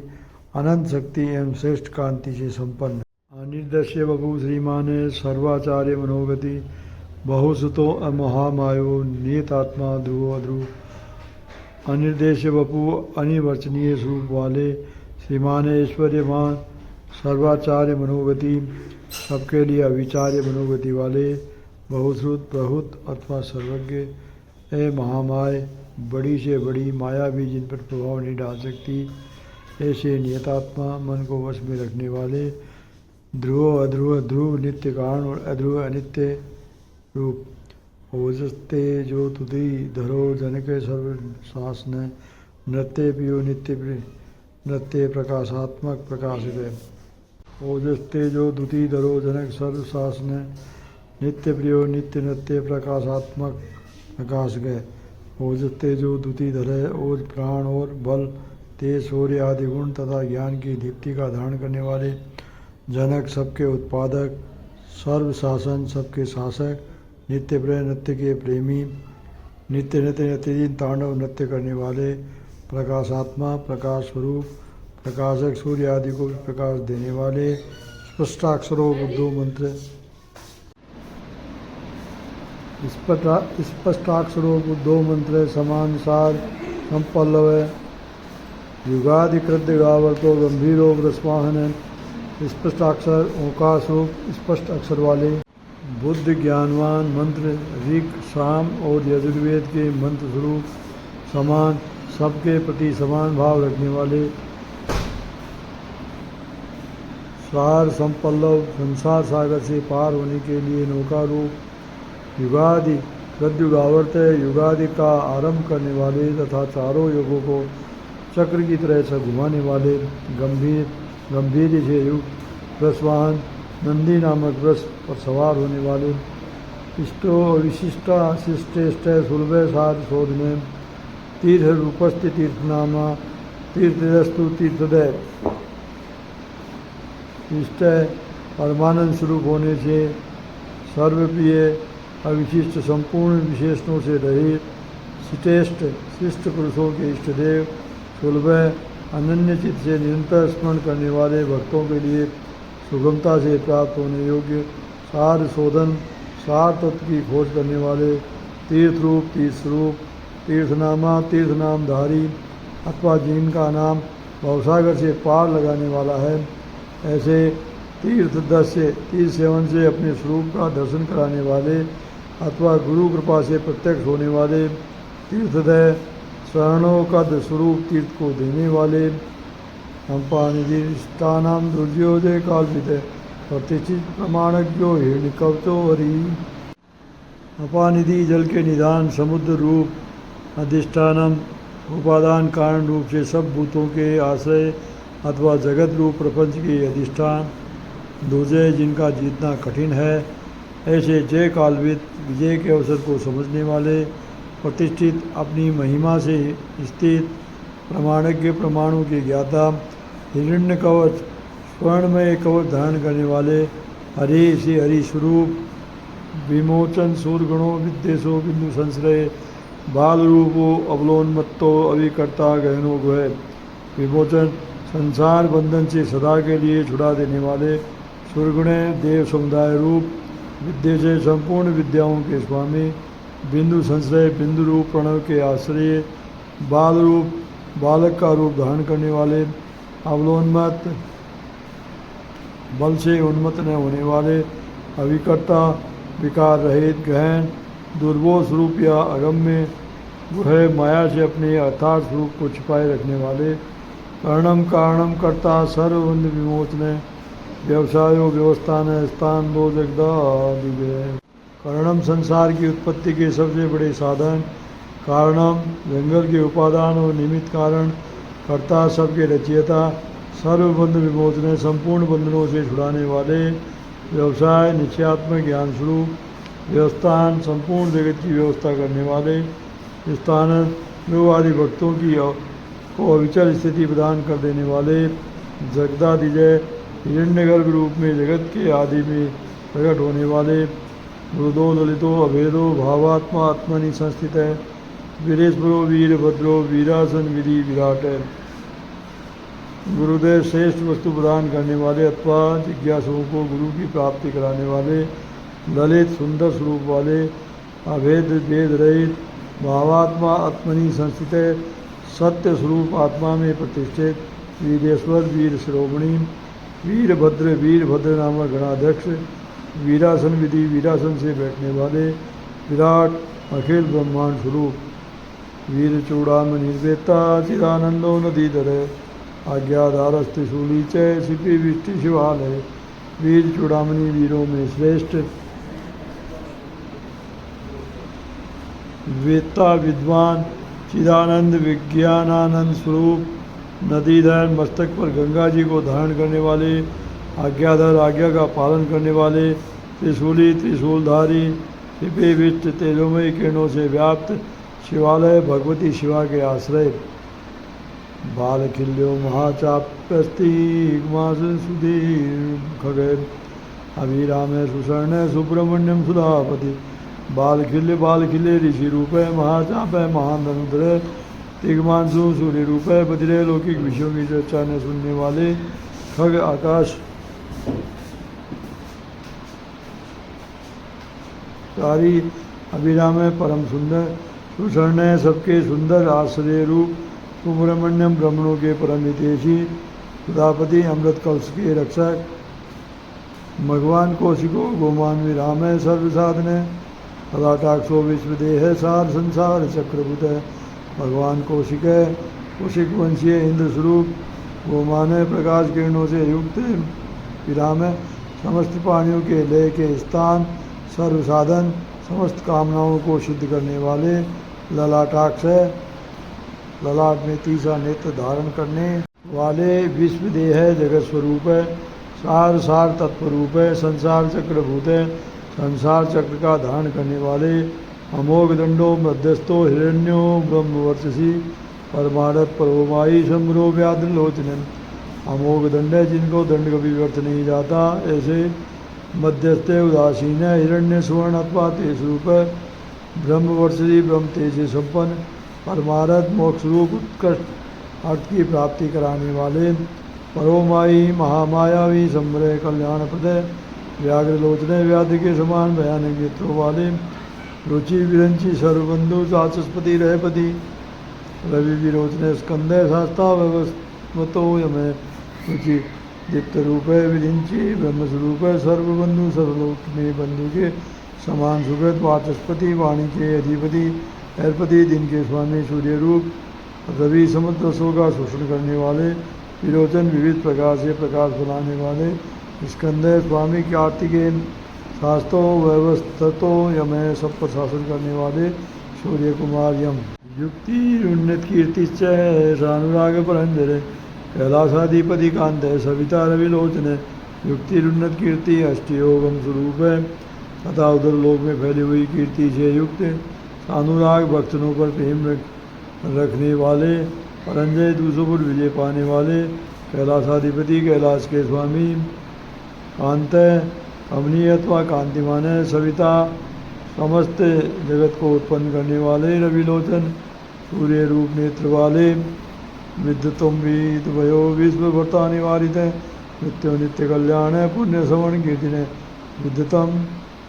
अनंत शक्ति एवं श्रेष्ठ कांति से संपन्न। अनिर्दश्य बभु श्रीमान सर्वाचार्य मनोगति, बहुसुतो महामायो नियतात्मा ध्रुव ध्रुव। अनिर्देश्य बपु अनिर्वचनीय स्वरूप वाले श्रीमान ऐश्वर्यमान सर्वाचार्य मनोगति, सबके लिए अविचार्य मनोगति वाले, बहुश्रुत बहुत अथवा सर्वज्ञ, ए महामाय बड़ी से बड़ी माया भी जिन पर प्रभाव नहीं डाल सकती, ऐसे नियतात्मा मन को वश में रखने वाले, ध्रुव अध्रुव, ध्रुव नित्य कारण और अध्रुव अनित्य रूप। ओजस्ते जो तुदी धरो जनक सर्व शासन, नृत्य पियो नित्य नृत्य प्रकाशात्मक प्रकाश है। ओजस्ते जो दुति धरो जनक सर्व शासन, नित्य प्रियो नित्य नृत्य प्रकाशात्मक प्रकाश गए। ओजस्ते जो दुति धरे, ओज प्राण और बल, तेज शौर्य आदि गुण तथा ज्ञान की दीप्ति का धारण करने वाले, जनक सबके उत्पादक, सर्व शासन सबके शासक, नित्य प्रिय नृत्य के प्रेमी, नित्य नित्य नित्यदिन तांडव नृत्य करने वाले, प्रकाशात्मा प्रकाश स्वरूप, प्रकाशक सूर्य आदि को प्रकाश देने वाले, स्पष्टाक्षरों बुद्धो मंत्र, स्पष्टाक्षरों बुद्धो मंत्र, समान सार संपल्लव, युगाधिकृत गावर्तो गंभीरो व्रस्वाहन। स्पष्टाक्षर ओंकार स्वरूप स्पष्ट अक्षर वाले, बुद्ध ज्ञानवान मंत्र, ऋग साम और यजुर्वेद के मंत्र स्वरूप, समान सबके प्रति समान भाव रखने वाले, सार संपल्लव संसार सागर से पार होने के लिए नौका रूप, युगादि प्रद्युगावर्त युगादि का आरंभ करने वाले तथा चारों युगों को चक्र की तरह से घुमाने वाले, गंभीर से युक्त वृषवाहन, नंदी नामक वृष पर सवार होने वाले, इष्टो विशिष्टा शिष्टेष्ट सुलभ साध शोधने, तीर्थ रूपस्थ तीर्थनामा, तीर्थस्तु तीर्थदय, इष्ट परमानंद स्वरूप होने से सर्वप्रिय अविशिष्ट संपूर्ण विशेषणों से रहित, श्रेष्ठ शिष्ट पुरुषों के इष्टदेव, सुलभ अनन्य चित्त से निरंतर स्मरण करने वाले भक्तों के लिए सुगमता से प्राप्त होने योग्य, सार शोधन सार तत्व की खोज करने वाले, तीर्थ रूप तीर्थ स्वरूप, तीर्थनामा तीर्थनामधारी अथवा जिनका नाम भवसागर से पार लगाने वाला है, ऐसे तीर्थदर्शी तीर्थ सेवन से अपने स्वरूप का दर्शन कराने वाले अथवा गुरु कृपा से प्रत्यक्ष होने वाले, तीर्थदय शरणों का स्वरूप तीर्थ को देने वाले, संपानिधि स्थानाम दुर्योदय काल्पित प्रतिष्ठित प्रमाणज्ञो हिरण्य कवचो हरि। अपानिधि जल के निधान, समुद्र रूप, अधिष्ठानम उपादान कारण रूप से सब भूतों के आश्रय अथवा जगत रूप प्रपंच के अधिष्ठान, दुर्जय जिनका जीतना कठिन है, ऐसे जय कालवित विजय के अवसर को समझने वाले, प्रतिष्ठित अपनी महिमा से स्थित प्रमाणज्ञ प्रमाणों के ज्ञाता, हिरण्य कवच स्वर्णमय कवच धारण करने वाले, हरि से हरि स्वरूप, विमोचन सूर्यगणों विद्वेशो बिंदु संश्रय, बाल रूपो अवलोन्मत्तो अविकर्ता गहनो गुह, विमोचन संसार बंधन से सदा के लिए छुड़ा देने वाले, सूर्यगुण देव समुदाय रूप, विद्या से संपूर्ण विद्याओं के स्वामी, बिंदु संश्रय बिंदु रूप प्रणव के आश्रय, बाल रूप बालक का रूप धारण करने वाले, अवलोन्मत बल से उन्मत्त न होने वाले, अविकर्ता विकार रहित गहन दुर्बोध स्वरूप या अगम्य गुह माया से अपने अर्थात स्वरूप को छिपाए रखने वाले, कर्णम कारणम कर्ता सर्वबंध विमोचन, व्यवसायो व्यवस्थान स्थान दो जगदा। कर्णम संसार की उत्पत्ति के सबसे बड़े साधन, कारणम जंगल के उपादान और निमित्त कारण, कर्ता सबके रचयिता, सर्वबंध विमोचन संपूर्ण बंधनों से छुड़ाने वाले, व्यवसाय निश्चयात्मक ज्ञान स्वरूप, व्यवस्थान संपूर्ण जगत की व्यवस्था करने वाले, स्थान जो आदि भक्तों की को अविचल स्थिति प्रदान कर देने वाले, जगदादिजय हिरण्यगर्भ रूप में जगत के आदि में प्रकट होने वाले, मृदो ललितो अभेदो भावात्मा आत्मनि संस्थित है, वीरेश्वरो वीरभद्रो वीरासन विधि विराट है, गुरुदेव श्रेष्ठ वस्तु प्रदान करने वाले अथवा जिज्ञासुओं को गुरु की प्राप्ति कराने वाले, ललित सुंदर स्वरूप वाले, अभेद वेद रहित, भावात्मा आत्मनि संस्थित, सत्य स्वरूप आत्मा में प्रतिष्ठित, वीरेश्वर वीर शिरोमणि, वीरभद्र नामक गणाध्यक्ष, वीरासन विधि वीरासन से बैठने वाले, विराट अखिल ब्रह्मांड स्वरूप, वीर चूड़ामणि निर्वेता चिदानंदो नदीधर, आज्ञाधारस त्रिशूली च शिपि विष्टि शिवालय, वीर चूड़ामणि वीरों में श्रेष्ठ, वेत्ता विद्वान, चिदानंद विज्ञानानंद स्वरूप, नदीधर मस्तक पर गंगा जी को धारण करने वाले, आज्ञाधर आज्ञा का पालन करने वाले, त्रिशूली त्रिशूलधारी, शिपे विष्ट तेजोमयी किरणों से व्याप्त, शिवालय भगवती शिवा के आश्रय, बालखिल्यो महाचाप्यस्ति सुधीर खगैर, अभिराम सुशर्ण सुब्रमण्यम सुधापति, बालखिल्य ऋषि रूप है, महाचाप है महान धनुधर, तिग्मांशु सूर्य रूप है, बजरे लौकिक विषयों की चर्चा न सुनने वाले, खग आकाश कारी, अभिराम है परम सुंदर, सुशर्ण है सबके सुंदर आश्रय रूप, सुब्रमण्यम ब्राह्मणों के परम हितेशी, सुधापति अमृत कलश के रक्षक, भगवान कौशिको गोमान विराम है सर्व साधन है, सदाटाक्षो विश्वदेह है सार संसार चक्रभुत है, भगवान कौशिक है कौशिक वंशीय इंद्र स्वरूप, गोमान है प्रकाश किरणों से युक्त, विराम है समस्त प्राणियों के लय के स्थान, सर्व साधन समस्त कामनाओं को सिद्ध करने वाले, ललाटाक्ष है ललाट में तीसरा नेत्र धारण करने वाले, विश्वदेह है जगत स्वरूप है, सार सार तत्व रूप है, संसार चक्रभूत है संसार चक्र का धारण करने वाले, अमोघ दंडो मध्यस्थो हिरण्यो ब्रह्मवर्चसी, परमारथ परोमाई शंभरो व्याधिलोचनन, अमोघ दंड है जिनको दंड कभी व्यर्थ नहीं जाता, ऐसे मध्यस्थे उदासीन है, हिरण्य सुवर्ण अथवा तेज रूप है, ब्रह्मवर्षी ब्रह्म तेज से संपन्न, परमारथ मोक्ष रूप उत्कृष्ट अर्थ की प्राप्ति कराने वाले, परोमाई महामायावी संभ्रय कल्याण पद, व्याघ्र लोचने व्याधि के समान भयानक नेत्रों वाले, रुचि विरंची सर्वबंधु चाचस्पति रहपति, रवि विरोचने स्कंदे शास्ता व्यवस्थो यमे, रुचि दीप्त रूप है विरिंची ब्रह्म स्वरूप है, सर्वबंधु सर्वलोक में बंधु के समान सुगत, वाचस्पति वाणी के अधिपति, अर्पति दिन के स्वामी सूर्य रूप, रवि समुद्र रसों का शोषण करने वाले, विरोचन विविध प्रकार से प्रकाश बनाने वाले, स्कंदे स्वामी की आरती के, शास्त्रो व्यवस्थतो यमय सब पर शासन करने वाले, सूर्य कुमार यम, युक्ति उन्नत कीर्ति अनुराग परंजर, कैलासाधिपति कांत है सविता रविलोचन है, युक्ति उन्नत कीर्ति अष्टयोगम स्वरूप है, तथा उधर लोक में फैली हुई कीर्ति से युक्त, अनुराग भक्तों पर प्रेम रखने वाले, परंजय दूसरों पर विजय पाने वाले, कैलासाधिपति कैलाश के स्वामी, कांत अवनीय अथवा कांतिमान है, सविता समस्त जगत को उत्पन्न करने वाले, रविलोचन सूर्य रूप नेत्र वाले, विद्युतम वीत भयो विश्व भर्ता निवारित है, नित्य नित्य कल्याण है, पुण्य श्रवण कीर्ति है, विद्युतम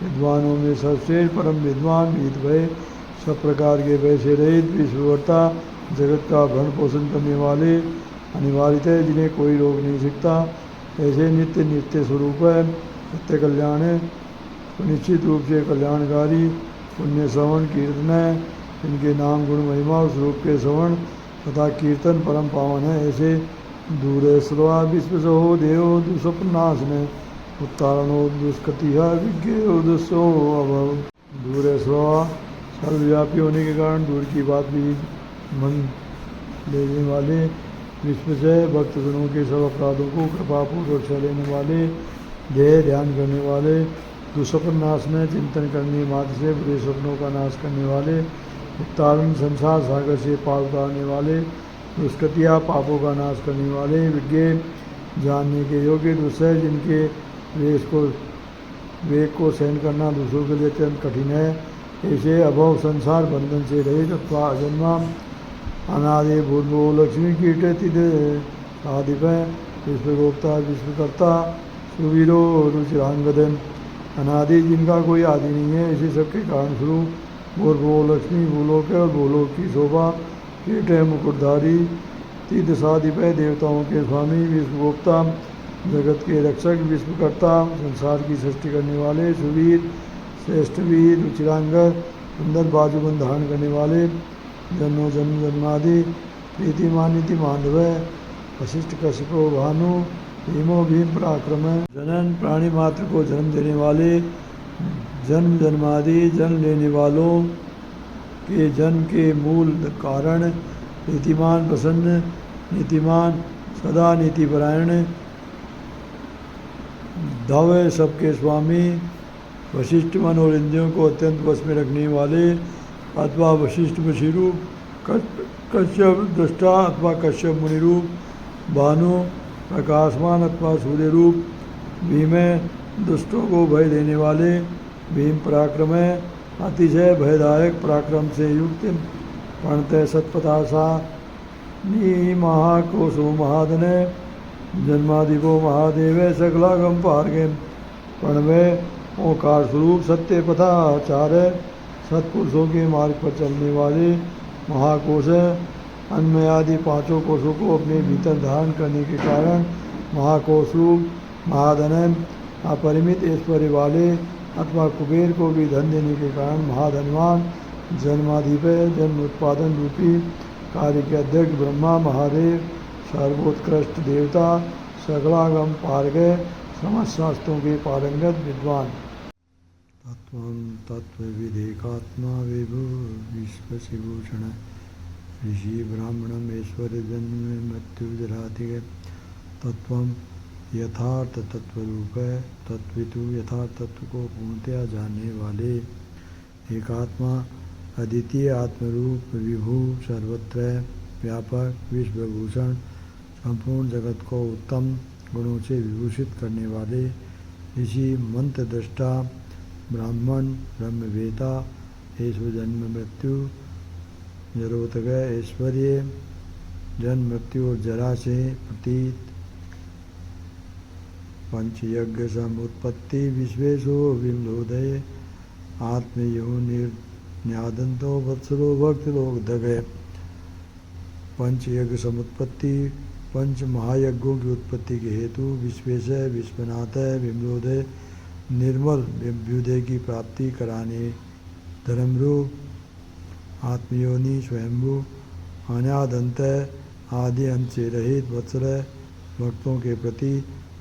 विद्वानों में सबसे परम विद्वान, वीत भय सब प्रकार के भय से रहित, विश्ववर्ता जगत का भरण पोषण करने वाले, अनिवार्य है जिन्हें कोई रोक नहीं सकता, ऐसे नित्य नित्य स्वरूप है, नित्य कल्याण है, निश्चित रूप से कल्याणकारी, पुण्य श्रवण कीर्तन है, इनके नाम गुण महिमा और स्वरूप के श्रवण तथा कीर्तन परम पावन है, ऐसे दूरे स्वा विश्वसो देव दुष्प्रनाशन, उत्तारणो दुष्कृतिहा विज्ञो दुस्सो अभव, दूरे स्वा सर्वव्यापी होने के कारण दूर की बात भी मन लेने वाले, विश्व से भक्त जनों के सब अपराधों को कृपापूर्वक रक्षा लेने वाले, देह ध्यान करने वाले, दुष्स्वप्न नाश में चिंतन करने मात्र से बुरे स्वप्नों का नाश करने वाले, उत्तारण संसार सागर से पार उतारने वाले, दुष्कृतियाँ पापों का नाश करने वाले, विज्ञ जानने के योग्य दुष्य जिनके वेग को सहन करना दूसरों के लिए अत्यंत कठिन है, ऐसे अभव संसार बंधन से रहित अथवा अजन्मा अनादि भूर्भुव लक्ष्मी कीर्तित साधिपय विश्वगोप्ता विश्वकर्ता सुवीरो रुचिरांगदन अनादि जिनका कोई आदि नहीं है, इसी सबके कारण स्वरूप और वो लक्ष्मी भूलोक और भूलोक की शोभा कीट है मुकुटधारी तीर्थ साधिपय देवताओं के स्वामी विश्वगोप्ता जगत के रक्षक विश्वकर्ता संसार की सृष्टि करने वाले सुवीर श्रेष्ठ वीर रुचिरांगद सुंदर बाजूबंद धारण करने वाले जन्मों जन्म जन्मादि प्रीतिमान नीति मांडव वशिष्ठ कश्यपो भानु भीमो भीम पराक्रम जनन प्राणी मात्र को जन्म देने वाले जन्म जन्मादि जन्म लेने वालों के जन्म के मूल कारण नीतिमान प्रसन्न नीतिमान सदा नीतिपरायण धव सबके स्वामी वशिष्ठ मन और इंद्रियों को अत्यंत वश में रखने वाले अथवा वशिष्ठ वशिरूप कश्यप दृष्टा अथवा कश्यप मुनिरूप भानु प्रकाशमान अथवा सूर्य रूप भीम दुष्टों को भय देने वाले भीम पराक्रम अतिशय भयदायक पराक्रम से युक्त प्रणत सत्पथासा नी महाकोशो महादन जन्मादिको महादेव सकलागम पार्गे प्रणवय ओंकार स्वरूप सत्य पथाचार्य सत्पुरुषों के मार्ग पर चलने वाले महाकोश अन्य आदि पांचों कोशों को अपने भीतर धारण करने के कारण महाकोश रूप महाधन अपरिमित ऐश्वर्य वाले अथवा कुबेर को भी धन देने के कारण महाधनवान जन्माधिपय जन्म उत्पादन रूपी कार्य के अध्यक्ष ब्रह्मा महादेव सर्वोत्कृष्ट देवता सकलागम पारगय समस्त शास्त्रों के पारंगत विद्वान तत्वं तत्वविदेकात्मा विभु विश्वसिभूषण ऋषि ब्राह्मणम ऐश्वर्य जन्म मृत्यु जराति तत्वम यथार्थ तत्वरूप है तत्वितु यथार्थ तत्व को पूर्णतया जानने वाले एकात्मा अद्वितीय आत्मरूप विभु सर्वत्र व्यापक विश्वभूषण संपूर्ण जगत को उत्तम गुणों से विभूषित करने वाले ऋषि मंत्र दृष्टा ब्राह्मण ब्रह्मवेता ऐश्वर्य जन्म मृत्यु जरोतक ऐश्वर्य जन्म मृत्यु और जरा से प्रतीत पंचयज्ञ समुत्पत्ति विश्वेशो विमलोदय आत्मयो निर्न्यादंतो वत्सलो भक्त लोक दगय पंचयज्ञ समुत्पत्ति पंच महायज्ञों की उत्पत्ति के हेतु विश्वेशय विश्वनाथय विमलोदय निर्मल व्युदय की प्राप्ति कराने धर्मरूप आत्मयोनि स्वयंभू अनादंत आदि अंत से रहित वत्सलय भक्तों के प्रति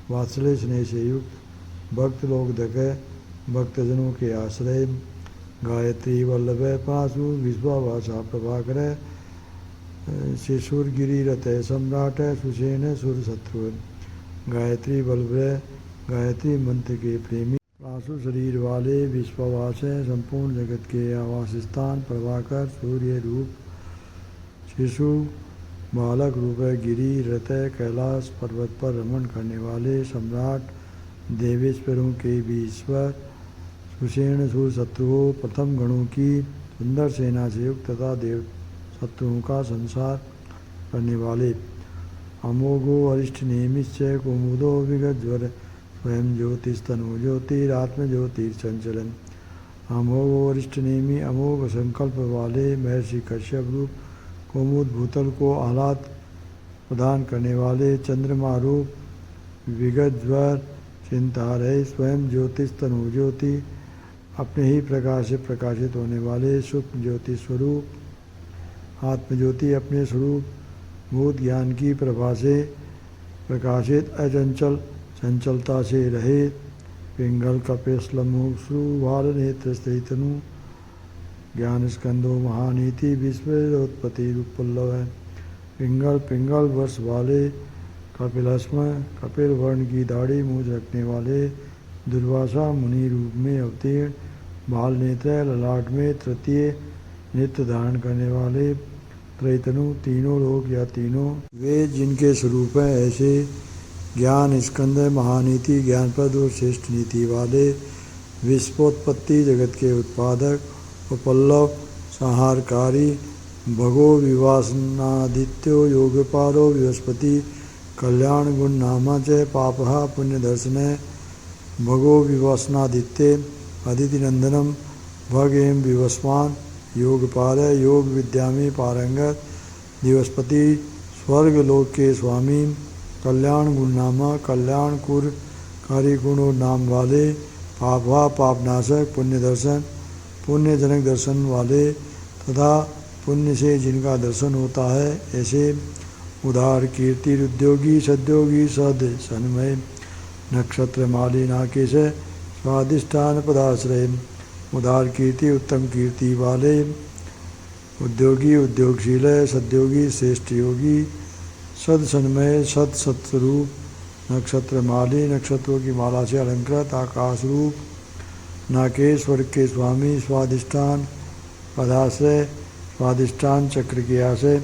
वात्सल्य स्नेह से युक्त भक्त लोक दक भक्तजनों के आश्रय गायत्री वल्लभ पाशु विश्वाभाषा प्रभाकर शिशुर गिरिरथ सम्राट सुसेन सुर शत्रु गायत्री वल्लभ गायत्री मंत्र के प्रेमी पाशु शरीर वाले विश्वावास संपूर्ण जगत के आवास स्थान प्रभाकर सूर्य रूप शिशु बालक रूप गिरि रथ कैलाश पर्वत पर रमण करने वाले सम्राट देवेश्वरों के भी ईश्वर सुषेण सुर शत्रुओं प्रथम गणों की सुंदर सेना से युक्त तथा देव शत्रुओं का संसार करने वाले अमोघो अरिष्ट नेमिश्चय कुमुदो विगत ज्वर स्वयं ज्योतिस्तनु ज्योतिरात्म ज्योतिर्चंचलन अमोघो अरिष्ट नेमी अमोघ संकल्प वाले महर्षि कश्यप रूप कुमुद भूतल को आह्लाद प्रदान करने वाले चंद्रमा रूप विगत ज्वर चिंता रहे स्वयं ज्योतिस्तनु ज्योति अपने ही प्रकाश से प्रकाशित होने वाले सूक्ष्म ज्योति स्वरूप आत्मज्योति अपने स्वरूप भूत ज्ञान की प्रभा से प्रकाशित अचंचल चंचलता से रहित पिंगल कपेशलमुश्रु बाल नेत्र स्त्रीतनु ज्ञान स्कंदो महानीति विश्वोत्पत्ति रूपल्लव है पिंगल वर्ष वाले कपिलस्म कपिल वर्ण की दाढ़ी मूछ रखने वाले दुर्वासा मुनि रूप में अवतीर्ण बाल नेत्र ललाट में तृतीय नित्य धारण करने वाले त्रैतनु तीनों लोक या तीनों वे जिनके स्वरूप हैं ऐसे ज्ञान स्कंद महानीति ज्ञानपद और श्रेष्ठ नीति वाले विश्वोत्पत्ति जगत के उत्पादक उपल्लव संहारकारी भगो विवासनादित्यो योगपालो बृहस्पति कल्याण गुण नामा च पापः पुण्य दर्शने भगो विवसनादित्ये अदिति नंदनम भग एम विवस्वान योगपाल योग विद्या में पारंगत दिवसपति स्वर्ग लोक के स्वामी कल्याण गुणनामा कल्याण कुर कारी गुणों नाम वाले पापा पापनाशक पुण्य दर्शन पुण्य जनक दर्शन वाले तथा पुण्य से जिनका दर्शन होता है ऐसे उदार कीर्ति उद्योगी सद्योगी सद सन्मय नक्षत्र माली नाके से स्वादिष्ठान पदाश्रय उदार कीर्ति उत्तम कीर्ति वाले उद्योगी उद्योगशील सद्योगी श्रेष्ठ योगी सद सन्मय सत सत्स्वरूप नक्षत्र माली नक्षत्रों की माला से अलंकृत आकाश रूप नाके स्वर्ग के स्वामी स्वादिष्ठान पदाश्रय स्वादिष्ठान चक्र के आशय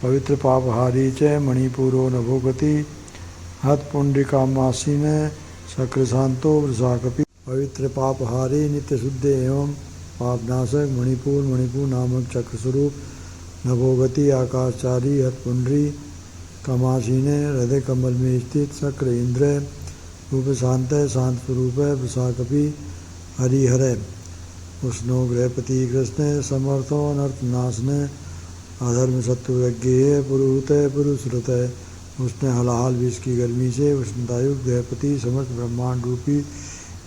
पवित्र पापहारी च मणिपुरो नभोगति हत पुंडिका मासीन शक्रशांतो वृषाकपि पवित्र पापहारी नित्य शुद्ध एवं पापनाशक मणिपुर नामक चक्र स्वरूप नभोगति आकाशचारी हतपुंडरी कमासीन हृदय कमल में स्थित शक्र इंद्र रूप शांत स्वरूप है वृषाकपि हरिहर उष्णो गृहपति कृष्ण समर्थो अनर्थ नाशन अधर्म शत्रु यज्ञ पुरुहूत पुरुषरत उसने हलाहल विष की गर्मी से उष्णतायुक्त गृहपति समस्त ब्रह्मांड रूपी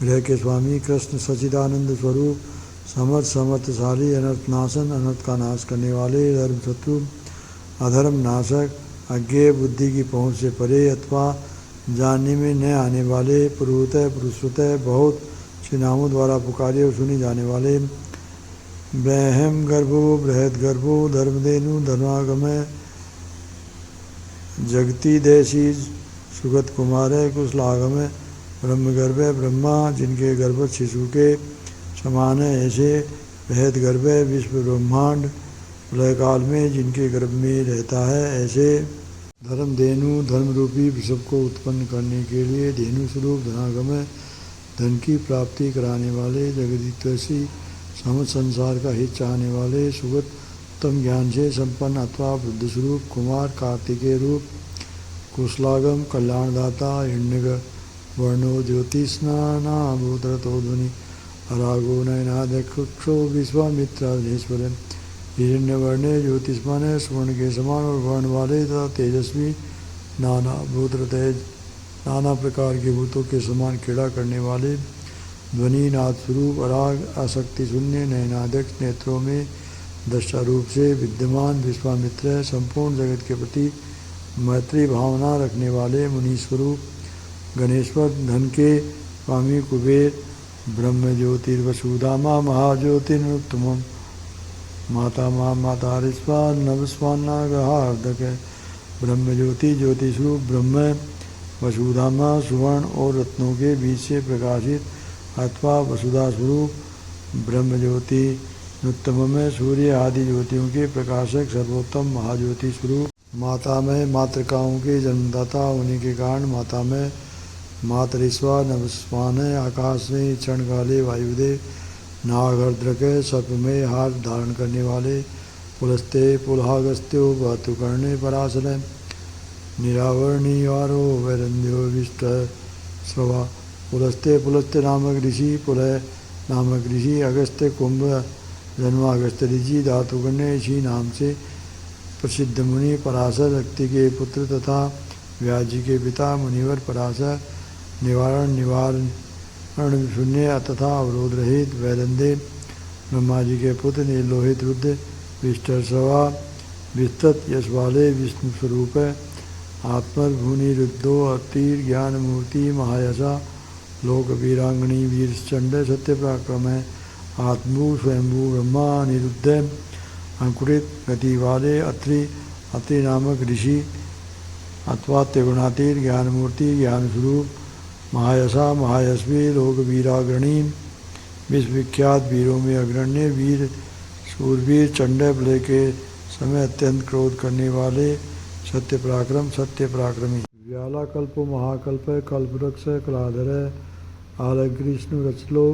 गृह के स्वामी कृष्ण सच्चिदानंद स्वरूप समर्थ समर्थशाली अनर्थ नाशन अनर्थ का नाश करने वाले धर्म शत्रु अधर्म नाशक अज्ञेय बुद्धि की पहुँच से परे अथवा जानने में न आने वाले पुरुहूत पुरुषरत बहुत से नामों द्वारा पुकारे और सुनी जाने वाले ब्रह्म गर्भो बृहद गर्भो धर्मदेनु धर्मागम जगती देशी सुगत कुमार कुशलागम ब्रह्मगर्भ ब्रह्मा जिनके गर्भ शिशु के समान है ऐसे बृहद गर्भ विश्व ब्रह्मांड प्रलय काल में जिनके गर्भ में रहता है ऐसे धर्मदेनु धर्म रूपी वृषभ को उत्पन्न करने के लिए धेनु स्वरूप धनागम धन की प्राप्ति कराने वाले जगदीश्वरी समस्त संसार का हित चाहने वाले सुगत उत्तम ज्ञान से संपन्न अथवा बुद्ध स्वरूप कुमार कार्तिकेय रूप कुशलागम कल्याणदाता हिरण्य वर्णो ज्योतिस्नाभूतरतो ध्वनि अरागो नयनादक्षो विश्वामित्राधीश्वर हिरण्य वर्णे ज्योतिष्मान स्वर्ण के समान और वर्ण वाले तथा तेजस्वी नाना भूत्र तेज नाना प्रकार के भूतों के समान क्रीड़ा करने वाले ध्वनि नाद स्वरूप अराग आसक्ति शून्य नयनादक्ष नेत्रों में दशा रूप से विद्यमान विश्वामित्र संपूर्ण जगत के प्रति मैत्री भावना रखने वाले मुनि स्वरूप गणेश्वर धन के स्वामी कुबेर ब्रह्म ज्योतिर्वसुधामा महाज्योतिर्नुत्तम माता माँ माता ऋस्वान नवस्वान्नागहार्धक ब्रह्म ज्योति ज्योति स्वरूप ब्रह्म वसुधामा सुवर्ण और रत्नों के बीच से प्रकाशित अथवा वसुधा स्वरूप ब्रह्म ज्योति उत्तम में सूर्य आदि ज्योतियों के प्रकाशक सर्वोत्तम महाज्योति स्वरूप माता में मातृकाओं के जन्मदाता होने के कारण माता में मातरिस्वा नवस्वान आकाश में क्षण काले वायुदेव नागर्द्रक सर्प में हाथ धारण करने वाले पुलस्ते पुलहागस्त्यो भातुकर्णे पराशर निरावरणीयारो वैरंध्यो विष्ट स्वा पुलस्ते पुलस्ते नामक ऋषि पुलह नामक ऋषि अगस्त्य कुंभ जन्मा अगस्त्य ऋषि धातुकर्णे इसी नाम से प्रसिद्ध मुनि पराशर शक्ति के पुत्र तथा व्यास जी के पिता मुनिवर पराशर निवारण शून्य तथा अवरोध रहित वैरंदे ब्रह्मा जी के पुत्र नीलोहित रुद्र विष्टर सवा विस्तृत यश वाले विष्णु स्वरूप आत्मर भूनि रुद्धो अतीर ज्ञान मूर्ति महायशा लोक वीरांगणी वीर चंड सत्य पराक्रम है आत्मभू स्वयंभू ब्रह्मा अनिरुद्ध अंकुरित गति वाले अत्रि नामक ऋषि अथवा त्रिगुणातीत ज्ञान मूर्ति ज्ञान स्वरूप महायशा महायशवी लोक वीराग्रणी विश्वविख्यात वीरों में अग्रण्य वीर सूरवीर चंड प्रलय के समय अत्यंत क्रोध करने वाले सत्य पराक्रमी व्याला कल्प महाकल्प कल्पवृक्ष कलाधर आलकृष्ण रचलो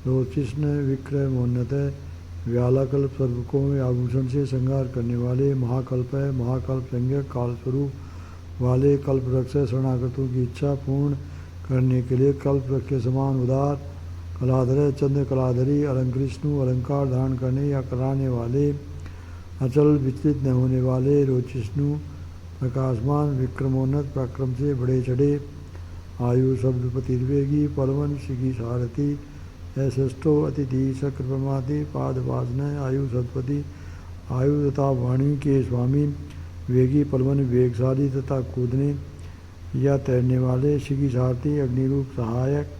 लोचिष्ण विक्रय मोन्नत व्याला कल्प सर्वकों में आभूषण से श्रृंगार करने वाले महाकल्प है महाकल्प संज्ञक काल स्वरूप वाले कल्प वृक्ष से शरणागतों की इच्छा पूर्ण करने के लिए कल्प वृक्ष के समान उदार कलाधर चंद्र कलाधरी अलंकृष्णु अलंकार धारण करने या कराने वाले अचल विचलित न होने वाले रोचिष्णु प्रकाशमान विक्रमोन्नत पराक्रम से बढ़े चढ़े आयु शब्दपति द्वेगी पलवन शिखी सारथी ऐश्ठो अतिथि शक्र प्रमाति पादवासन आयु सदपति आयु तथा वाणी के स्वामी वेगी पलवन वेगशाली तथा कूदने या तैरने वाले शिखी सारथी अग्निरूप सहायक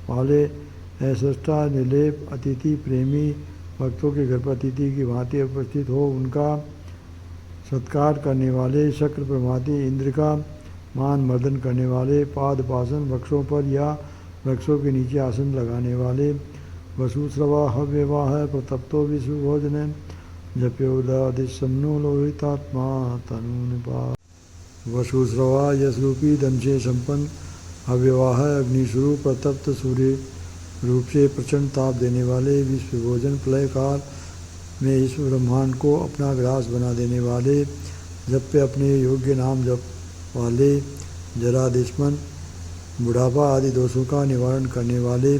वाले ऐश्ठा निर्लेप अतिथि प्रेमी भक्तों के घर पर अतिथि की भांति उपस्थित हो उनका सत्कार करने वाले शक्र प्रमाति इंद्र का मान मर्दन करने वाले पादपासन वृक्षों पर या वृक्षों के नीचे आसन लगाने वाले वसुश्रवा हव्यवाह प्रतप्तो विश्वभोजन जप्योदादिशमनो लोहितात्मा तनुनिपा वसुश्रवा यशरूपी धन से संपन्न अव्यवाह अग्निस्वरूप प्रतप्त सूर्य रूप से प्रचंड ताप देने वाले विश्व भोजन प्रलय काल में इस ब्रह्मांड को अपना ग्रास बना देने वाले जप पे अपने योग्य नाम जप वाले जरा दुश्मन बुढ़ापा आदि दोषों का निवारण करने वाले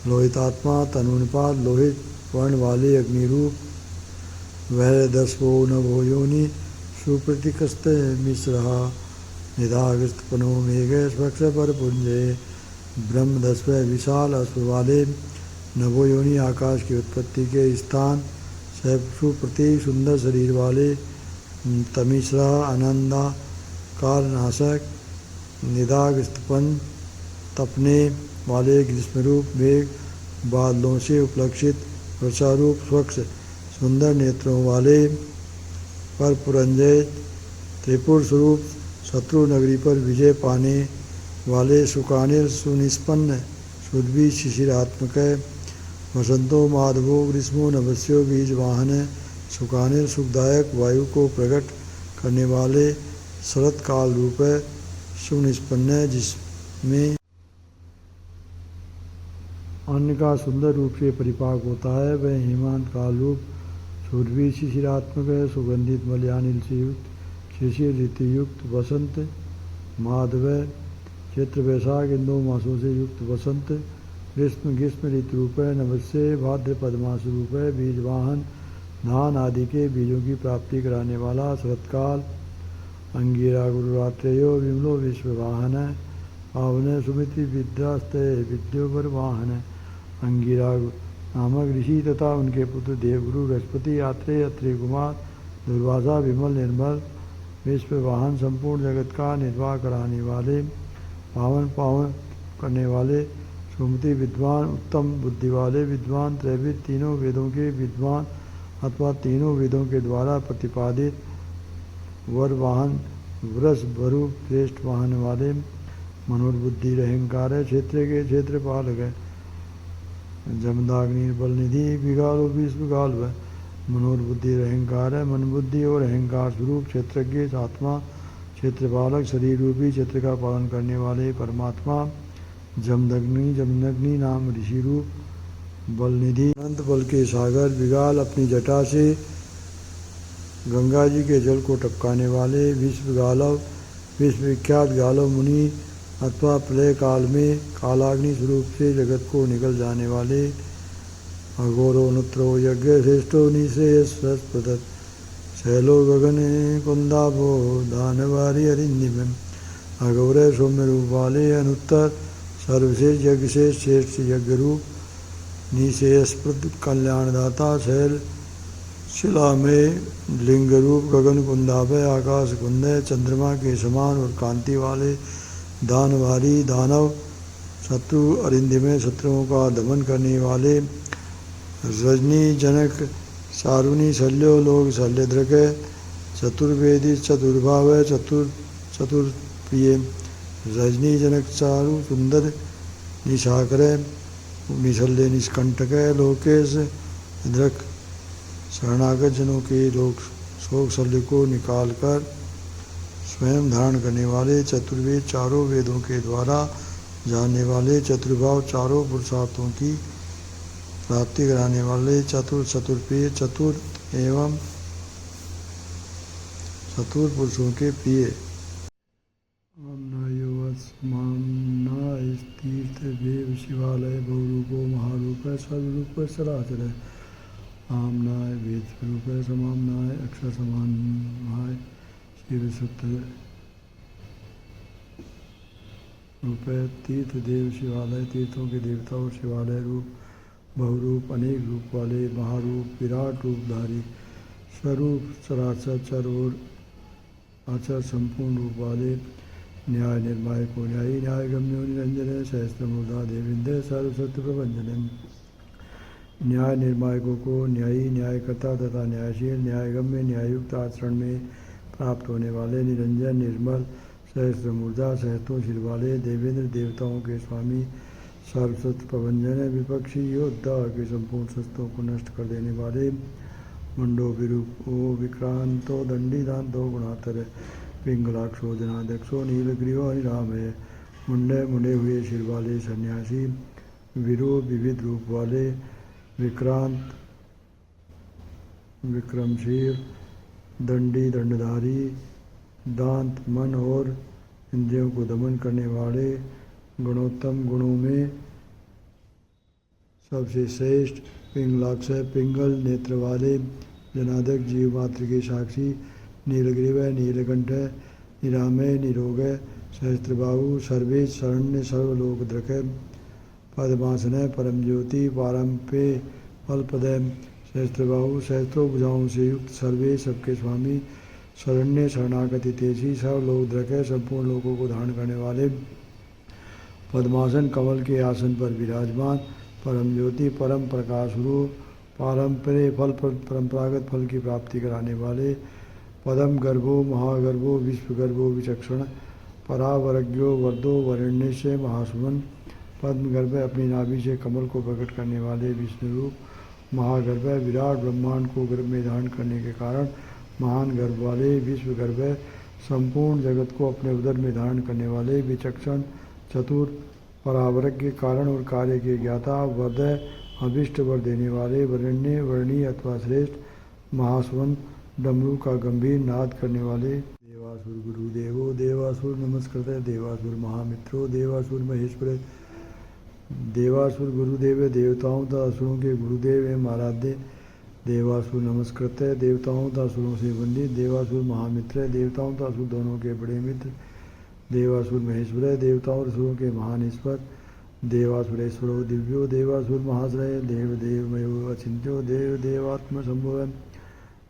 लोहितात्मा तनुनिपात लोहित वर्ण वाले अग्निरूप वह 10 वो नवो योनि सुप्रतिकस्त मिश्रा निधागस्तपनो मेघ स्वक्ष पर पुंजे ब्रह्म 10 विशाल अश्व वाले नवोयोनि आकाश की उत्पत्ति के स्थान सुप्रतीक सुंदर शरीर वाले तमिश्रा आनंदा कालनाशक निदाग स्तपन तपने वाले ग्रीष्मरूप मेघ बादलों से उपलक्षित वर्षारूप स्वच्छ सुंदर नेत्रों वाले पर पुरंजय त्रिपुर स्वरूप शत्रु नगरी पर विजय पाने वाले सुकानिल सुनिष्पन्न सुद्भी शिशिरात्मक वसंतो माधवो ग्रीष्मो नभस्यो बीज वाहन सुकानिल सुखदायक वायु को प्रकट करने वाले शरत काल रूप सुनिष्पन्न जिसमें अन्न का सुंदर रूप से परिपाक होता है वह हेमंत काल रूप सुरभि शिशिरात्मक सुगंधित मलयानिल से युक्त शिशिर ऋतुयुक्त वसंत माधव चैत्र वैशाख इन 2 मासों से युक्त वसंत ग्रीष्म ऋतु रूप है नवस्य भाद्रपद मास रूप है बीज वाहन धान आदि के बीजों की प्राप्ति कराने वाला शरतकाल अंगिरा गुरुरात्रेयो विमलो विश्व वाहन पावन सुमिति विद्यास्त विद्योवर वाहन अंगिरा नामक ऋषि तथा उनके पुत्र देवगुरु बृहस्पति आत्रेय अत्रि कुमार दुर्वासा विमल निर्मल विश्व वाहन संपूर्ण जगत का निर्वाह कराने वाले पावन करने वाले सुमति विद्वान उत्तम बुद्धि वाले विद्वान त्रैविद तीनों वेदों के विद्वान अथवा तीनों वेदों के द्वारा प्रतिपादित वर वाहन वृष भरु श्रेष्ठ वाहन वाले मनोबुद्धि अहंकार है क्षेत्र के क्षेत्रपालक है जमदाग्नि बल निधि बिगालो विश्व गाल मनोबुद्धि अहंकार है मन बुद्धि और अहंकार स्वरूप क्षेत्रज्ञ आत्मा क्षेत्रपालक शरीर रूपी क्षेत्र का पालन करने वाले परमात्मा जमदग्नि नाम ऋषि रूप बलनिधि अनंत बल के सागर बिगाल अपनी जटा से गंगा जी के जल को टपकाने वाले विश्व विख्यात गालव मुनि अथवा प्रलय काल में कालाग्नि स्वरूप से जगत को निकल जाने वाले अघोरो नुत्रो यज्ञ श्रेष्ठो निश्रेयस प्रदत्त शैलो गगन कुंदाभो दानवारी अरिंदिम अगौर सौम्य रूप वाले अनुत्तर सर्वश्रेष्ठ यज्ञ से श्रेष्ठ यज्ञ रूप निशेषप्रद कल्याणदाता शैल शिला में लिंग रूप गगन कुंदाभ आकाश कुंद चंद्रमा के समान और कांति वाले दानवारी दानव शत्रु अरिंदिमे शत्रुओं का दमन करने वाले रजनी जनक सारुणी शल्यो लोग शल्यद्रक चतुर्वेदी चतुर्भाव चतुर्प्रिय रजनी जनक चारु सुंदर निशाकर निशल्य निष्कंटक लोकेश द्रक शरणागत जनों के लोक शोक शल्य को निकालकर स्वयं धारण करने वाले चतुर्वेद चारों वेदों के द्वारा जानने वाले चतुर्भाव चारों पुरुषार्थों की प्राप्ति कराने वाले चतुर्प्रिय चतुर एवं चतुर पुरुषों के प्रिय बहुरूपो महारूप सर्वरूप सराचर आमनाय वेद स्वरूप समामनाय अक्षर समानाय शिव सत्य रूप तीर्थ देव शिवालय तीर्थों के देवता और शिवालय रूप बहुरूप अनेक रूप वाले महारूप विराट रूपधारी स्वरूप सराचर चर और आचर संपूर्ण रूप वाले न्याय निर्माय को न्यायी न्याय गम्यो निरंजन सहस्त्रमूर्धा देविंद्र सर्वसत्य प्रभंजन न्याय निर्मायकों को न्यायी न्यायकर्ता तथा न्यायशील न्यायगम्य न्यायुक्त आचरण में प्राप्त होने वाले निरंजन निर्मल सहस्त्रमूर्धा सहस्त्रों सिर वाले देवेंद्र देवताओं के स्वामी सर्वसत्य प्रभंजन विपक्षी योद्धा के संपूर्ण शस्त्रों को नष्ट कर देने वाले मंडो विरूपो विक्रांतो दंडीदांतो गुणातर पिंगलाक्षो जनाध्यक्षो नीलग्रीव हरिराम है मुंडे मुंडे हुए सिर वाले सन्यासी विरूप विविध रूप वाले विक्रांत विक्रमशील दंडी दंडधारी दांत मन और इंद्रियों को दमन करने वाले गुणोत्तम गुणों में सबसे श्रेष्ठ पिंगलाक्ष पिंगल नेत्र वाले जनादक जीव मात्र के साक्षी नीलग्रीव नीलकंठ निरामय निरोगय सहस्त्रबाहु सर्वेश शरण्य सर्वलोकधृक पद्मासन परम ज्योति पारंपे फलपदय सहस्त्रबाहु सहस्त्रों भुजाओं से युक्त सर्वे सबके स्वामी शरण्य शरणागति तेजी सर्वलोकधृक संपूर्ण लोगों को धारण करने वाले पद्मासन कमल के आसन पर विराजमान परम ज्योति परम प्रकाश रूप पारंपरे फल परंपरागत फल की प्राप्ति कराने वाले पदम गर्भो महागर्भो विश्वगर्भो विचक्षण परावरज्ञो वर्दो वरण्य से महासुमन पद्म गर्भ अपनी नाभि से कमल को प्रकट करने वाले विष्णु रूप महागर्भ विराट ब्रह्मांड को गर्भ में धारण करने के कारण महान गर्भ वाले विश्व गर्भ संपूर्ण जगत को अपने उदर में धारण करने वाले विचक्षण चतुर परावरक के कारण और कार्य के ज्ञाता वरदय अभिष्ट वर देने वाले वरण्य वर्णीय अथवा श्रेष्ठ महासुवन डमरू का गंभीर नाद करने वाले देवासुर गुरुदेवो देवासुर नमस्कृत देवासुर महामित्रो देवासुर महेश्वर देवासुर गुरुदेव देवताओं तथा असुरों के गुरुदेव एवं आराध्य देवासुर नमस्कृत देवताओं तथा असुरों से वंदित देवासुर महामित्र देवताओं तथा असुर दोनों के बड़े मित्र देवासुर महेश्वर देवताओं और असुरों के महान ईश्वर देवासुरेश्वरो दिव्यो देवासुर महाश्रय देव देवमयो अचिंत्यो देव देवात्म संभव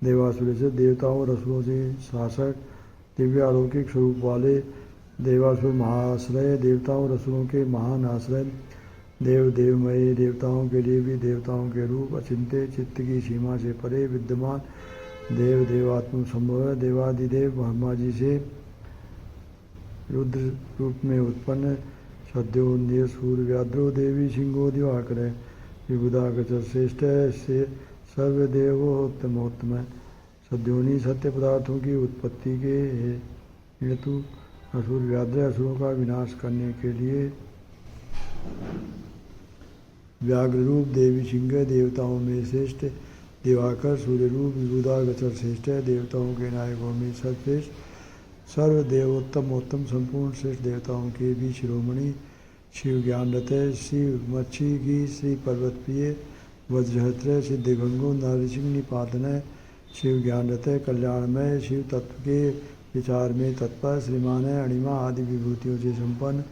देवासुरेश्वर देवताओं और असुरों से शासक दिव्य अलौकिक स्वरूप वाले देवासुर महाश्रय देवताओं और असुरों के महान आश्रय देव देवमय देवताओं के लिए भी देवताओं के रूप अचिंत्य चित्त की सीमा से परे विद्यमान देव देवात्म संभव देवादिदेव ब्रह्मा जी से रुद्र रूप में उत्पन्न सद्योन्य सूर्य व्याद्रो देवी सिंहो दिवाकर विबुधागचर श्रेष्ठ से सर्वदेवोत्तमोत्तम सद्योनी सत्य पदार्थों की उत्पत्ति के हेतु असुर व्याद्र असुरों का विनाश करने के लिए व्याघ्र रूप देवी सिंह देवताओं में श्रेष्ठ दिवाकर सूर्य रूप विबुधागचर श्रेष्ठ देवताओं के नायकों में सर्वश्रेष्ठ सर्वदेवोत्तमोत्तम संपूर्ण श्रेष्ठ देवताओं के भी शिरोमणि शिव ज्ञान रत शिव मच्छी की श्री पर्वत प्रिय वज्रहत्र सिद्धगंगो नारसिंह निपातन शिव ज्ञान रत कल्याणमय शिव तत्व के विचार में तत्पर श्रीमान अणिमा आदि विभूतियों से संपन्न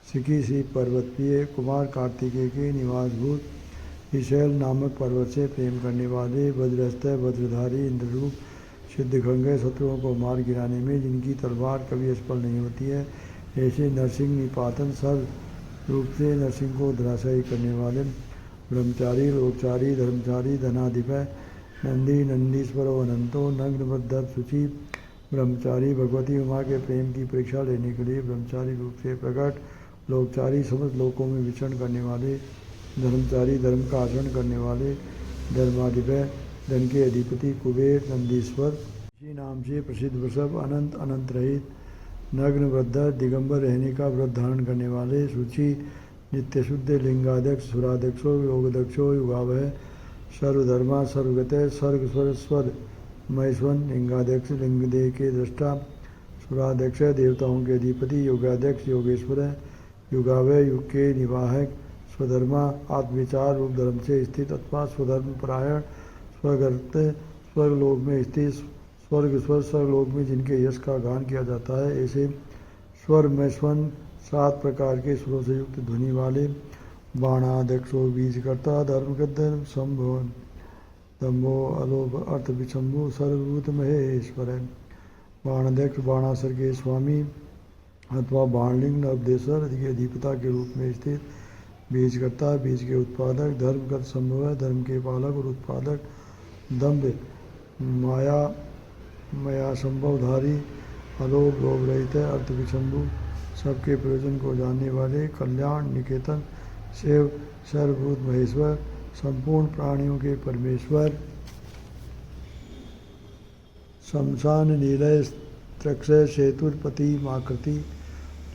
सिकी श्री पर्वत प्रिय कुमार कार्तिकेय के निवासभूत ईशैल नामक पर्वत से प्रेम करने वाले वज्रहस्त वज्रधारी इंद्ररूप सिद्धगंगे शत्रुओं को मार गिराने में जिनकी तलवार कभी असफल नहीं होती है ऐसे नरसिंह निपातन सर्व रूप से नरसिंह को धराशायी करने वाले ब्रह्मचारी लोकचारी धर्मचारी धनाधिपय नंदी नंदीश्वर अनंतो नग्नबद्ध शुचि ब्रह्मचारी भगवती उमा के प्रेम की परीक्षा लेने के लिए ब्रह्मचारी रूप से प्रकट लोकचारी समस्त लोकों में विचरण करने वाले धर्मचारी धर्म का आचरण करने वाले धर्माधिपय धन के अधिपति कुबेर नंदीश्वर इसी नाम से प्रसिद्ध वृषभ अनंत अनंत रहित नग्न वृद्ध दिगंबर रहने का व्रत धारण करने वाले सूची नित्य शुद्ध लिंगाध्यक्ष सुराध्यक्षो योगदक्षो युगावह सर्वधर्मा सर्वगत सर्ग स्वर स्वर महेश्वन लिंगाध्यक्ष लिंगदेह के दृष्टा सुराध्यक्ष देवताओं के अधिपति योगाध्यक्ष योगेश्वर युगावह युग के निवाहक स्वधर्मा आत्मविचार रूप धर्म से स्थित अथवा स्वधर्म परायण स्वर्गर्थ स्वर्गलोक में स्थित स्वर्गलोक में जिनके यश का गान किया जाता है, ऐसे स्वर में स्वन 7 प्रकार के स्वरों से युक्त ध्वनि वाले बाणाध्यक्षो बीजकर्ता धर्मगद्ध शंभो दम्भो अलोभ अर्थ विशंभु सर्वभूत महेश्वर है। बाणाध्यक्ष बाणासुर के स्वामी अथवा बाणलिंग नवदेश्वर के अधिपता के रूप में स्थित, बीजकर्ता बीज के उत्पादक, धर्मगत संभव है धर्म के पालक और उत्पादक, दम्भ माया संभवधारी, अलोभ लोभ रहित है, अर्थ विशंभु सबके प्रयोजन को जानने वाले, कल्याण निकेतन शिव सर्वभूत महेश्वर संपूर्ण प्राणियों के परमेश्वर, शमशान नीलय त्रक्षय सेतुर्पति माकृति,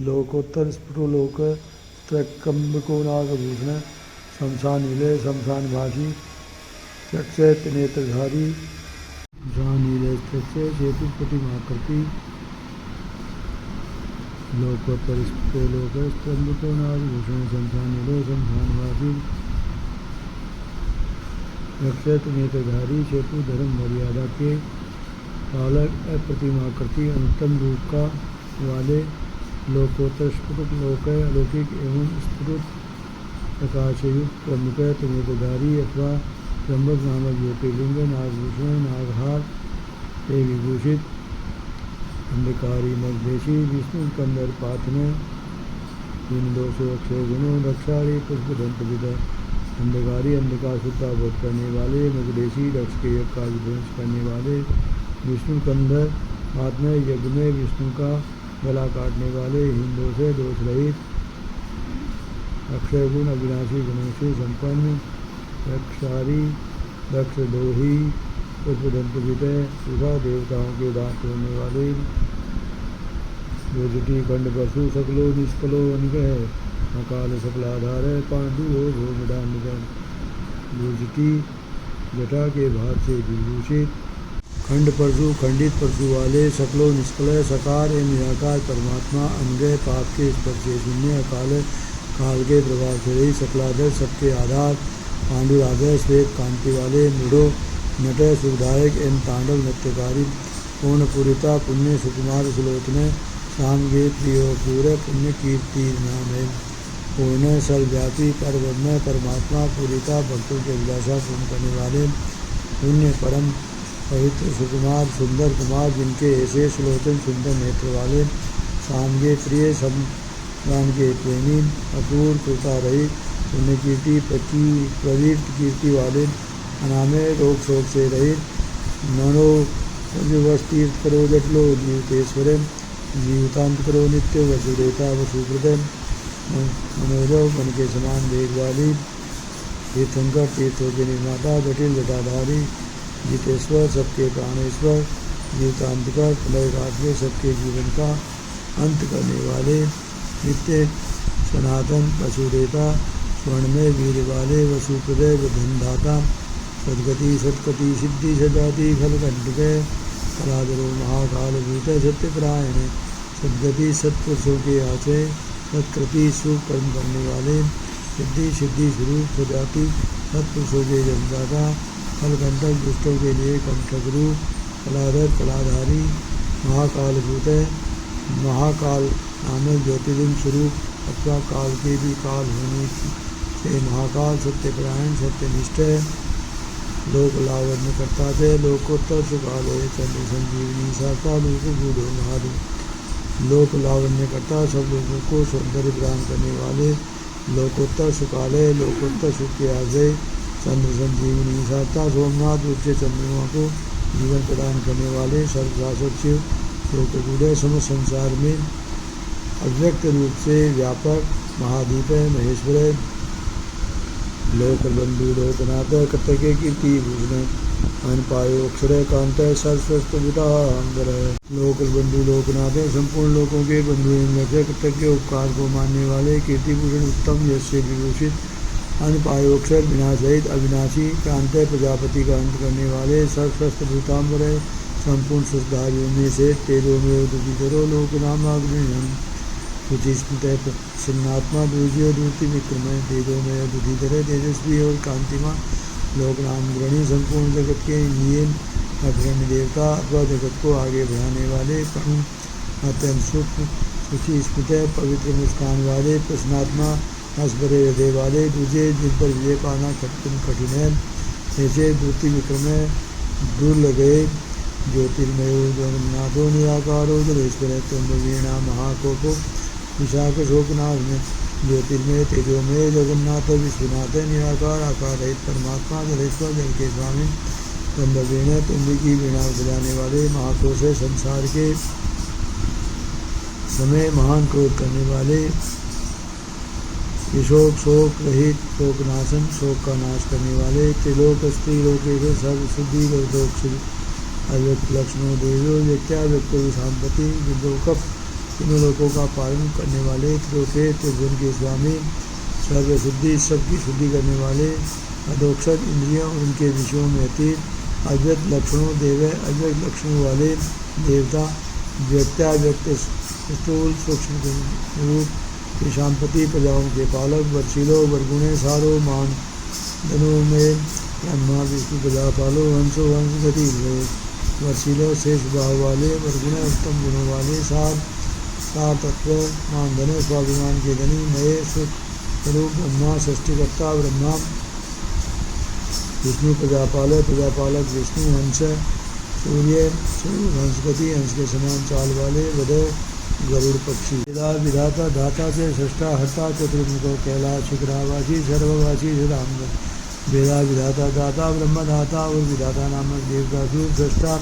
लोकोत्तर स्फुटोलोक त्रकम्बको नागभूषण, शमशान नीलय शमशानवासी त्रक्षय त्रिनेत्रधारी, शमशान नीलय त्रक्षय सेतुर्पति माकृति, लोकोत्तर स्फुटोलोक त्रकम्बको नागभूषण, शमशान नीलय शमशानवासी त्रक्षय त्रिनेत्रधारी, सेतु धर्म मर्यादा के पालक, अप्रतिमाकृति अनुत्तम रूप का वाले, लोकोत्तर स्फुट लोक अलौकिक एवं स्फुट प्रकाशयुक्त प्रमुख त्रिनेत्रधारी अथवा त्र्यंबक नामक ज्योतिर्लिंग, नागभूषण नागहार से विभूषित, अंधकारी नगदेशी विष्णु कंदर पाथने, इन 200 अक्षय गुणों रक्षारी पुष्प दंत विदय, अंधकारी अंधकार शुद्धा बोध करने वाले, नगदेशी रक्ष के यज्ञ का विध्वंस करने वाले, विष्णु कंधर आत्मा यज्ञ में विष्णु का गला काटने वाले, हिंदों से दोष रहित, अक्षय गुण अविनाशी गुणों से संपन्न, रक्षारी दक्षदोही पुष्पदंत विदय तथा देवताओं के दांत होने वाले, योजटी खंड पशु सकलो निष्कलो अनिग्रह, अकाल सकलाधार है पांडु हो भोगडान निगम, योजटी जटा के भार से विभूषित, खंड परशु खंडित परशु वाले, सकलो निष्कलय सकार एवं निराकार परमात्मा, अनगय पाप के स्पर्श से शून्य, अकाल काल के प्रभाव से रही, सकलाधर सबके आधार, पांडुराधय श्वेत कांति वाले, मृडो नट सुखदायक एवं तांडव नृत्यकारी, पूर्णपुरिता पुण्य सुकुमार सुलोचन, सामगे प्रियो पूर पुण्य कीर्ति नाम है, पूर्ण सर्वव्यापी परब्रह्म परमात्मा पूरिता भक्तों के अभिलाषा पूर्ण करने वाले, पुण्य परम पवित्र सुकुमार सुंदर कुमार जिनके ऐसे सुलोचन सुंदर नेत्र वाले, सामगे प्रिय सम्मान के प्रेमी, अपूर्व कृता रहित, पुण्य कीर्ति प्रवीर कीर्ति वाले, अनामय रोग शोक से रहित, मनो वस तीर्थ करो जटलो जीवतेश्वर, जीवतांत करो नित्य वसुदेता वसुप्रद, मनोरव मन के समान वेग वाली, तीर्थंकर तीर्थों के निर्माता, जटिल जटाधारी, जितेश्वर सबके प्राणेश्वर, जीवतांतकर प्रलय काट में सबके जीवन का अंत करने वाले, नित्य सनातन वसुदेता, स्वर्ण में वीर वाले, वसुप्रदय धनदाता, सदगति सत्कति सिद्धि सजाति फलकंटक, कलाधरो महाकाल भूत सत्यपरायण, सदगति सत्पुरुषों के आश्रय, सत्कृति सुख कर्म करने वाले, सिद्धि सिद्धि स्वरूप सजाति सत्पुरुषों के जन्मदाता, फलकंटक दुष्टों के लिए कंटक रूप, कलाधर कलाधारी, महाकाल भूत महाकाल नामक ज्योतिर्लिंग स्वरूप अथवा काल के भी काल होने से महाकाल, सत्यपरायण सत्यनिष्ठ, लोक लावण्य करता थे, लोकोत्तर सुखालय चंद्र संजीवनी साता लोक बूढ़ो महादु, लोक लावण्य करता सब लोगों को सौंदर्य प्रदान करने वाले, लोकोत्तर सुखालय लोकोत्तर सुख के आश्रय, चंद्र संजीवनी साता सोमनाथ रूप से चंद्रमा को जीवन प्रदान करने वाले, सर्वशासक शिव लोकगूढ़ समस्त संसार में अव्यक्त रूप से व्यापक महादीप महेश्वर, लोकबंधु लोकनाथ कर्तव्य कीर्ति भूषण, अनपायो अक्षर कांत सरस्वस्त बुधांबर, लोकबंधु लोकनाथ संपूर्ण लोकों के बंधु कर्तव्य उपकार को मानने वाले, कीर्ति भूषण उत्तम यश से विभूषित, अनपायोक्षर विनाश रहित अविनाशी, क्रांत प्रजापति का अंत करने वाले, सर्वस्वस्थ भूतांबर संपूर्ण सुधारियों में से तेजो में उदित करो लोक नामाग्नि, शुचिस्मृत प्रसन्नात्मा दूर्जय दूति विक्रमय तेजोमय बुद्धिधर तेजस्वी और कांतिमा लोकनाम ग्रणी संपूर्ण जगत के लिए अग्रणी देवता अथवा जगत को आगे बढ़ाने वाले प्रभु अत्यंत सूक्ष्म शुचि स्मृत पवित्र मुस्कान वाले प्रसन्नात्मा हंस भरे हृदय वाले दूजे जिन पर विजय पाना कठिन है ऐसे दूति विक्रमय दूर लगे ज्योतिर्मय जगन्नाथो निराकारो जलेश्वर वीणा महाकोपो विशाख शोकनाथ में ज्योतिर्मय तेजोमय जगन्नाथ विश्वनाथ निराकार आकार रहित परमात्मा जलेश्वर जल के स्वामी ब्रह्मवीण तुम्बी की वीणा बजाने वाले महाकोश संसार के समय महान क्रोध करने वाले विशोक शोक रहित शोकनाशन शोक का नाश करने वाले त्रिलोक स्त्री लोकेश सर्व शुद्धि लोक अव्यक्त लक्ष्मणों देवो व्यक्त्या व्यक्तो शांपति विलोकप तीनों लोकों का पालन करने वाले त्रिलोके त्रिभुवन के स्वामी सर्व शुद्धि सबकी शुद्धि करने वाले अधोक्षर इंद्रियों और उनके विषयों में अतीत अव्यक्त लक्षणों देव अव्यक्त लक्षणों वाले देवता व्यक्त्याव्यक्त स्थूल सूक्ष्म रूप के शांपति प्रजाओं के पालक वर्षीलो वर्गुणे सारो मान धनु में ब्रह्मा विष्णु प्रजा पालो हंसो हंस गति वर्षीलो शेष भाव वाले वर्गुणे उत्तम गुणों वाले सार तत्व मान धने स्वाभिमान के धनी नए सुख स्वरूप ब्रह्मा सृष्टिकर्ता ब्रह्मा विष्णु प्रजापालक विष्णु हंस सूर्य हंसपति हंस के समान चाल वाले वध गरुड़ पक्षी विधाता धाता से सृष्टा हर्ता चतुर्मुखो कैलाश शिखरावासी सर्ववासी सदांग वेदा विधाता दाता ब्रह्मदाता और विधाता नामक देवता सूर सृष्टा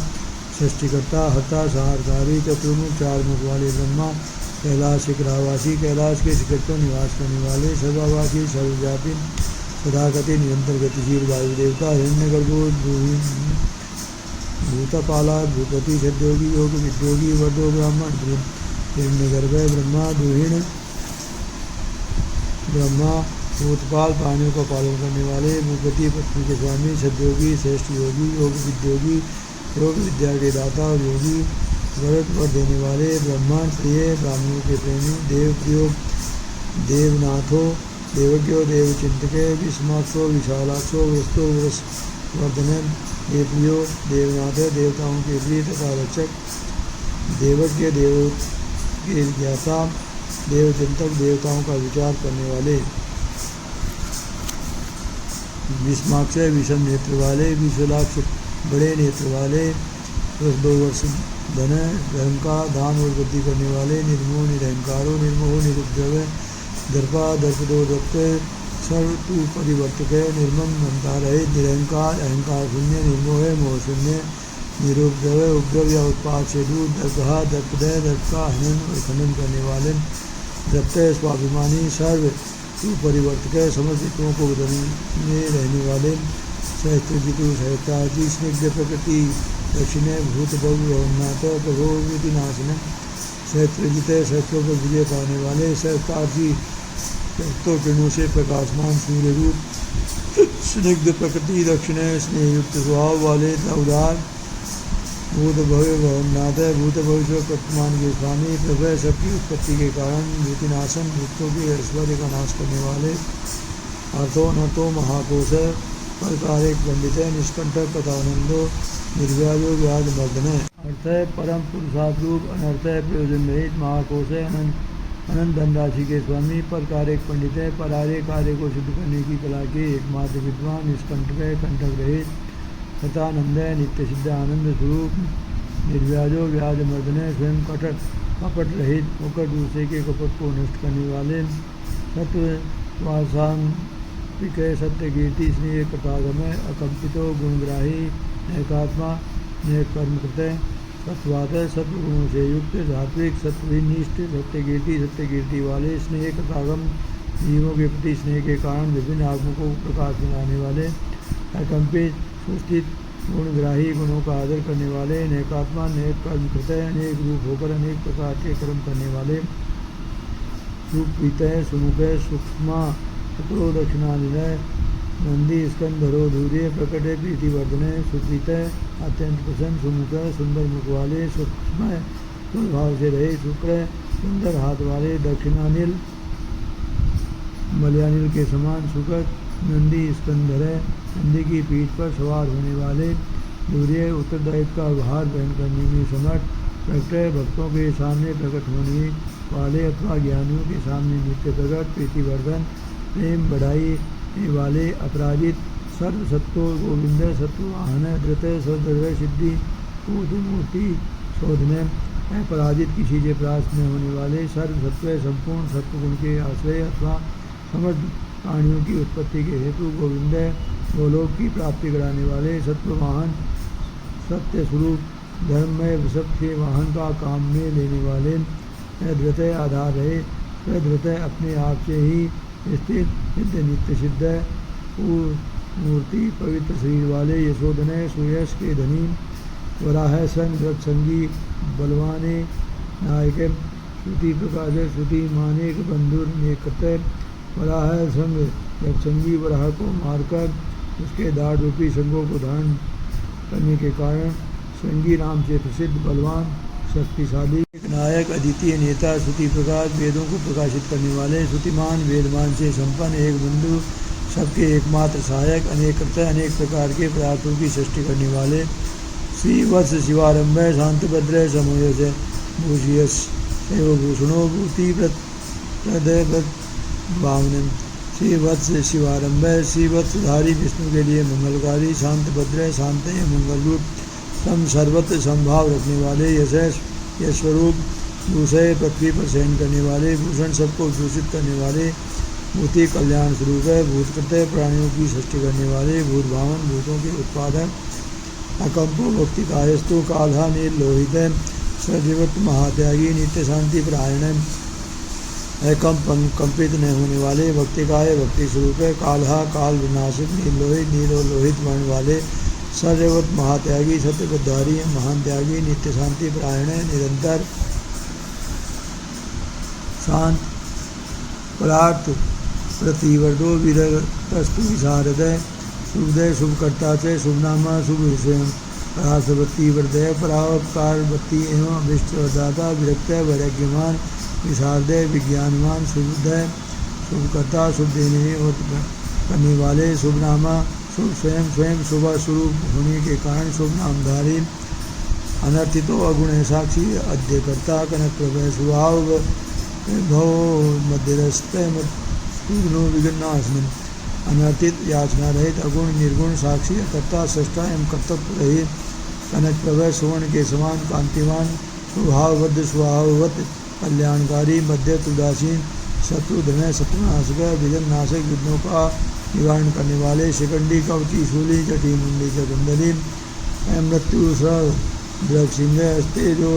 सृष्टिकर्ता हर्ता सहारकारी चतुर्मुख चार मुख वाले ब्रह्मा कैलाश शिखरावासी कैलाश के शिखर पर निवास करने वाले सर्ववासी सर्वव्यापी सदागति निरंतर गतिशील वायु देवता हिरण्यगर्भो भूतपाला भूपति सद्योगी योग विद्योगी वर्धो ब्राह्मण हिरण्यगर्भ ब्रह्मा दुहिण ब्रह्मा भूतपाल प्राणियों का पालन करने वाले भूपति पृथ्वी के स्वामी सद्योगी श्रेष्ठ योगी योग विद्योगी योग विद्या के दाता और योगी व्रत वर देने वाले ब्रह्मांड प्रिय ब्राह्मणों के प्रेमी देव प्रियो देवनाथो देवज्ञो देवचिंतके विस्माक्षो विशालाक्षो वस्तु वर्धन देवप्रियो देवनाथ देवताओं के प्रिय तथा रक्षक देवज्ञ देव के ज्ञाता देवचिंतक देवताओं का विचार करने वाले विस्माक्ष विषम नेत्र वाले विशलाक्ष बड़े नेत्र वाले 2 वर्ष धन धर्म का दान और वृद्धि करने वाले निर्मोह निरहंकारो निर्मोह निरुद्रव दर्पा दर्पदो दत्त सर्व परिवर्तक है निर्मम ममता रहे निरहंकार अहंकार शून्य निर्मोह मोह शून्य निरुद्रव उपद्रव या उत्पाद से दूर दर्पहा दर्पदय दर्प का हनन और खनन करने वाले दत्त स्वाभिमानी सर्व सुपरिवर्तक है समर्पितों को बदलने रहने वाले सहस्त्र जितु सहस्त्राजी स्निग्ध प्रकृति दक्षिण भूत भवनाथ प्रभो विनाशन सहस्त्रजित सहस्त्रों पर विजय पाने वाले सहस्त्राजी सहस्त्रों किरणों से प्रकाशमान सूर्य रूप स्निग्ध प्रकृति दक्षिण स्नेहयुक्त स्वभाव वाले उदार भूत भव्य भवनाथ भूत भविष्य वर्तमान के स्वामी प्रभय सबकी उत्पत्ति के कारण भूतिनाशन भूतों के ऐश्वर्य का नाश करने वाले अर्थो नतो महाकोश प्रकार एक पंडित है निष्कंठक कथानंदो निर्व्याजो व्याज मर्दन है अर्थ है परम पुरुषार्थ रूप अनर्थ है प्रयोजन रहित महाकोश है अनंत धनराशि के स्वामी प्रकार एक पंडित है परारे कार्य को सिद्ध करने की कला के एकमात्र विद्वान निष्कंठक है कंटक रहित कथानंद है नित्य सिद्ध आनंद स्वरूप निर्व्याजो व्याज मर्दन है स्वयं कपट रहित होकर दूसरे के कपट को नष्ट करने वाले सत्वासान सत्य कीर्ति स्नेह कथागम अकंपितो गुणग्राही नैकात्मा नैक कर्म कृत सत्वाद सत्व गुणों से युक्त सात्विक सत्वनिष्ठ सत्य कीर्ति वाले स्नेह कथागम जीवों के प्रति स्नेह के कारण विभिन्न आगमों को प्रकाश बनाने वाले अकंपित सुस्थित गुणग्राही गुणों का आदर करने वाले नैकात्मा नैक कर्म कृत अनेक रूप होकर अनेक प्रकार के कर्म करने वाले सुप्रीत सुमुख सूक्ष्मा शुक्रो दक्षिणानिलय नंदी स्कंधरो धूर्य प्रकट प्रीतिवर्धन सुप्रीत अत्यंत प्रसन्न सुमुख सुंदर मुख वाले सूक्ष्म स्वभाव से रहे शुक्र सुंदर हाथ वाले दक्षिणानिल मलयानिल के समान सुखद नंदी स्कंधर है। नंदी की पीठ पर सवार होने वाले दूरिय उत्तरदायित्व का भार वहन करने में समर्थ, प्रकट भक्तों के सामने प्रकट होने वाले अथवा ज्ञानियों के सामने नित्य प्रकट, प्रीतिवर्धन, प्रेम बढ़ाई वाले, अपराजित, सर्व सत्तो गोविंद सत्वाहन, धृत सदृढ़ सिद्धि पूत मूर्ति शोधन, अपराजित किसी से परास्त न होने वाले, सर्व सत्व संपूर्ण सत्वगुण के आश्रय अथवा समस्त प्राणियों की उत्पत्ति के हेतु गोविंद, गोलोक की प्राप्ति कराने वाले, सत्ववाहन, सत्य स्वरूप, धर्म में सबके वाहन का काम में लेने वाले, धृत आधार है, धृत अपने आप से ही स्थित नित्य नित्य सिद्ध मूर्ति, पवित्र शरीर वाले, यशोधन सुयश के धनी, वराह संग संगी बलवाने नायक, श्रुति प्रकाश श्रुति मानेक बंधुर नेकत, वराह संग संगी वराह को मारकर उसके दाढ़ रूपी संगों को धारण करने के कारण संगी नाम से प्रसिद्ध बलवान शक्तिशाली, एक नायक अद्वितीय नेता, श्रुति प्रकाश वेदों को प्रकाशित करने वाले, श्रुतिमान वेदमान से संपन्न, एक बंधु सबके एकमात्र सहायक, अनेक कर्ता अनेक प्रकार के पदार्थों की सृष्टि करने वाले, श्री वत्स शिवारंभ शांत भद्र समोयस भूषियस एवं भूषणो भूति प्रद भावनम, श्री वत्स शिवारंभ श्री वत्सधारी विष्णु के लिए मंगलकारी, शांत भद्र शांत मंगल रूप, सम सर्वत्र संभाव रखने वाले, यशस यशस्वरूप, दूसरे पृथ्वी पर शयन करने वाले, भूषण सबको दूषित करने वाले, भूति कल्याण स्वरूप है, भूतकृत्य प्राणियों की सृष्टि करने वाले, भूत भावन भूतों के उत्पादक, अकंपो भक्ति कायस्तु काल्हा नील लोहित, सजीवत महात्यागी नित्य शांति परायण, कंपित न होने वाले, भक्ति काय भक्ति स्वरूप है, काल्हा काल विनाशक, नील लोहित नील और लोहित वर्ण वाले, सर्ववत महात्यागी सत्यबद्धारी महान त्यागी, नित्य शांति परायण, निरंतर शांत परार्थ प्रतिवर्दो विरस्तु विशारद, शुभदय शुभकर्ता से शुभनामा शुभ विषय, पराशवती वृदय परावकार बत्ती एवं अभिष्ट वरदाता, विरक्त वैराग्यमान विशारदय विज्ञानवान, शुभदय शुभकर्ता शुभ देने और करने वाले, शुभनामा शुभ स्वयं स्वयं शुभ स्वरूप होने के कारण शुभ नामधारी, अनर्थितो अगुण साक्षी अध्यकर्ता, कनक प्रभय स्वभाव भव मध्यरस्त मनो विघ्नाशनम, अनर्थित याचना रहित अगुण निर्गुण साक्षी अकर्ता सृष्टा एवं कर्तव्य रहित, कनक प्रभय सुवर्ण के समान कांतिवान, स्वभावबद्ध स्वभाववत कल्याणकारी, मध्य उदासीन, शत्रुधन शत्रुनाशक, विघ्न नाशक विघ्नों का निवारण करने वाले, शिखंडी कवची शूली जटी मुंडी कुंडली, मृत्यु द्रग सिंह तेजो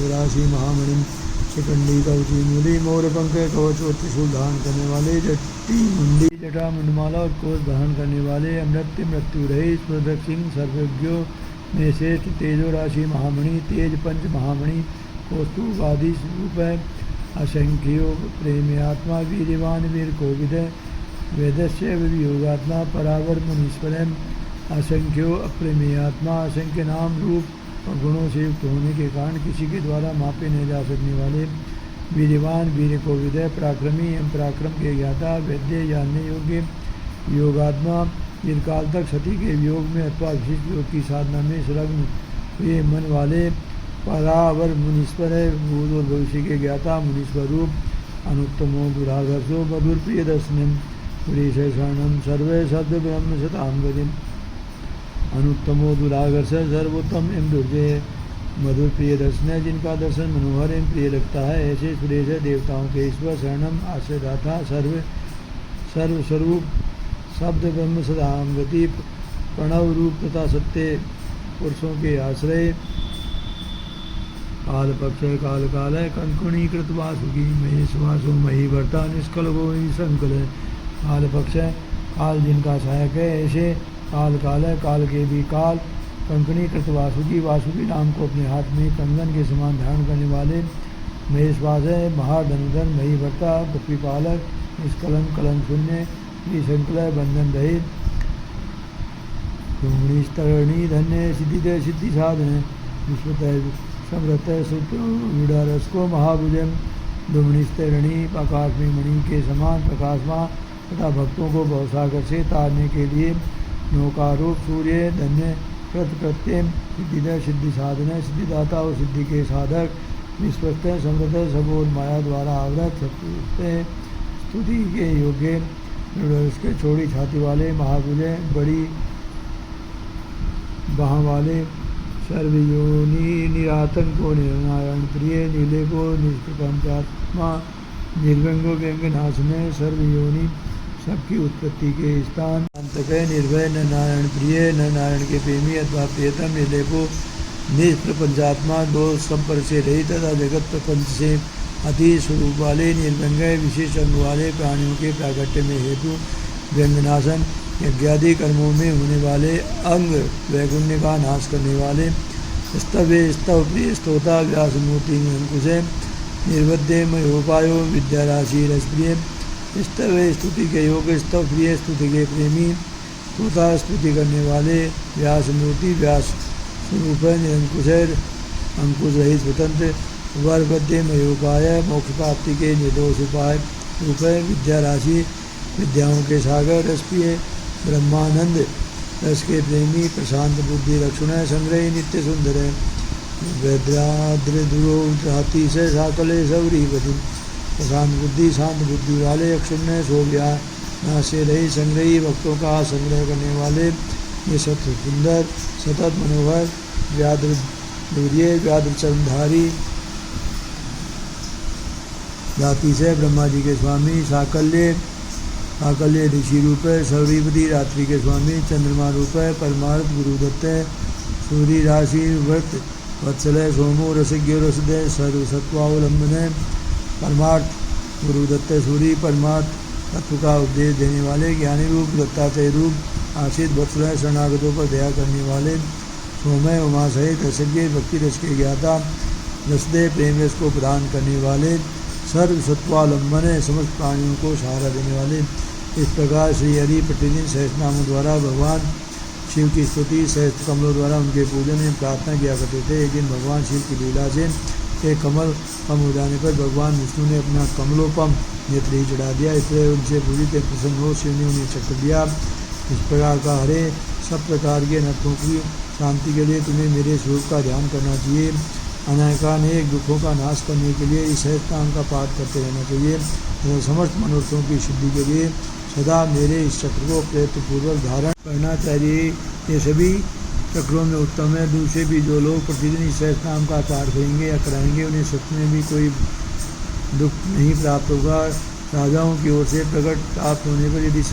राशि महामणि, शिखंडी कवची मूली मोर पंख कवच और त्रिशूल धारण करने वाले, जटी मुंडी जटा मुंडमाला और कोष धारण करने वाले, अमृत्य मृत्यु रहित प्रदक सिंह सर्वज्ञों में श्रेष्ठ, तेजो राशि महामणि, तेज पंच महामणि, कौस्तुवादी रूप है, असंख्यो प्रेम आत्मा, वीरवान वीर कोविद, वेदस्य वियोगात्मा, परावर मुनीश्वर, असंख्यो अप्रेमेय आत्मा, असंख्य नाम रूप और गुणों से युक्त होने के कारण किसी के द्वारा मापे नहीं जा सकने वाले, वीरवान वीर कोविद, पराक्रमी एवं पराक्रम के ज्ञाता, वैद्य जानने योग्य, योगात्मा, दीर्घकाल तक सती के योग में अथवा विशिष्ट योग की साधना में संलग्न हुए मन वाले, परावर मुनीश्वर है, भूत और भविष्य के ज्ञाता, मुनीश्वर रूप, अनुत्तमो दुराधर्षो मधुर प्रिय दर्शनम, शरणम सर्वे सद्य ब्रह्म सताम गतिम, अनुत्तमो दुरागर्ष सर्वोत्तम एवं दुर्जय, मधुर प्रिय दर्शन है, जिनका दर्शन मनोहर एवं प्रिय लगता है, ऐसे सुरेश है देवताओं के ईश्वर, शरणम आश्रयदाता, सर्वस्वरूप, शब्द ब्रह्म सदाम गति, प्रणव रूप तथा सत्य पुरुषों के आश्रय, काल पक्ष काल काल है, कंकुणी कृत वासुकी महेश वासु मही वर्ता निष्कल गोविंद संकल है, काल पक्ष है काल जिनका सहायक है, ऐसे काल काल है काल के भी काल, कंकणी कृत वासुकी वासुकी नाम को अपने हाथ में कंगन के समान धारण करने वाले, महेशवास है महाधनुधन मही भट्टा पृथ्वी पालक, निष्कलंक कलंक शून्य, संकल बंधन रहित, डूंगणी स्तरणी धन्य सिद्धि सिद्धि साधन, विश्वतः समृत सुत वीड़ा रस को महाभुजम, दुमनिस्तरणी आकाश में मणि के समान प्रकाशमान तथा भक्तों को भवसागर से तारने के लिए नौकारूप सूर्य धन्य कृत प्रत्यय सिद्धिदय सिद्धि साधन सिद्धिदाता और सिद्धि के साधक विश्वस्त समृद्ध सबोध माया द्वारा आवृत स्तुति के योग्य के छोड़ी छाती वाले महाबुले बड़ी बाह वाले सर्वयोनि निरातन को निर्नारायण प्रिय नीले को निष्प्रपंचात्मा निर्व्यंगो व्यंग नाशने सर्वयोनि सबकी उत्पत्ति के स्थान अंतक निर्भय न नारायण प्रिय न नारायण के प्रेमी अथवा प्रियतम निर्लेपो निष्प्रपंचात्मा दो संपर्क से रही तथा जगत प्रपंच से अति स्वरूप वाले निर्व्यंग विशेष अंग वाले प्राणियों के प्राकट्य में हेतु व्यंगनाशन यज्ञादि कर्मों में होने वाले अंग वैगुण्य का नाश करने वाले स्तव्य स्तव प्रिय स्तोता व्यास मूर्ति अंकुश निर्वध्य मयोपायो विद्याराशि रसप्रिय स्तव्य स्तुति के योग स्तव प्रिय स्तुति के प्रेमी स्तोता स्तुति करने वाले व्यास मूर्ति व्यास स्वरूप निरंकुश अंकुश रहित स्वतंत्र वर्वध्य मयोपाय मोक्ष प्राप्ति के निर्दोष उपाय रूप विद्या राशि विद्याओं के सागर रसप्रिय ब्रह्मानंद रस के प्रेमी प्रशांत बुद्धि रक्षण संग्रह नित्य सुंदर वैद्राद्रुहाती से साकले सौरी बधु प्रशांत बुद्धि शांत बुद्धि वाले अक्षुण्य सोव्या नाशे रही संग्रही भक्तों का संग्रह करने वाले ये सत्य सुंदर सतत मनोहर व्याद्र दूर्य व्याद्र चरणधारी जाति से ब्रह्मा जी के स्वामी साकल्य ऋषि रूप है सौरीपति रात्रि के स्वामी चंद्रमा रूप है परमार्थ गुरुदत्त सूर्य राशि व्रत वत्सल सोमो रसज्ञ रसदय सर्वसत्वावलंबन परमार्थ गुरुदत्त सूर्य परमार्थ तत्व का उपदेश देने वाले ज्ञानी रूप दत्तात्रेय रूप आशित वत्सल शरणागतों पर दया करने वाले सोमय उमा सहित रसज्ञ भक्ति रस के ज्ञाता रसदय प्रेम रस को प्रदान करने वाले सर्व सत्वालंबन समस्त प्राणियों को सहारा देने वाले इस प्रकार श्री हरि प्रतिदिन सहस्रनामों द्वारा भगवान शिव की स्तुति सहस्त्र कमलों द्वारा उनके पूजन में प्रार्थना किया करते थे। एक दिन भगवान शिव की लीला से एक कमल कम हो जाने पर भगवान विष्णु ने अपना कमलोपम नेत्र ही चढ़ा दिया। इसलिए उनसे पूरी प्रसन्न हो शिव ने उन्हें चक्र दिया। इस प्रकार का हरे सब प्रकार के अनर्थों की शांति के लिए तुम्हें मेरे स्वरूप का ध्यान करना चाहिए। अनेकानेक दुखों का नाश करने के लिए इस सहस्त्रनाम का पाठ करते रहना चाहिए तथा समस्त मनोरथों की सिद्धि के लिए सदा मेरे इस चक्र को प्रयत्नपूर्वक धारण करना चाहिए। ये सभी चक्रों में उत्तम है। दूसरे भी जो लोग प्रतिदिन इस सहस्त्रनाम का पाठ करेंगे या कराएंगे उन्हें सच में भी कोई दुख नहीं प्राप्त होगा। राजाओं की ओर से प्रकट प्राप्त होने पर यदि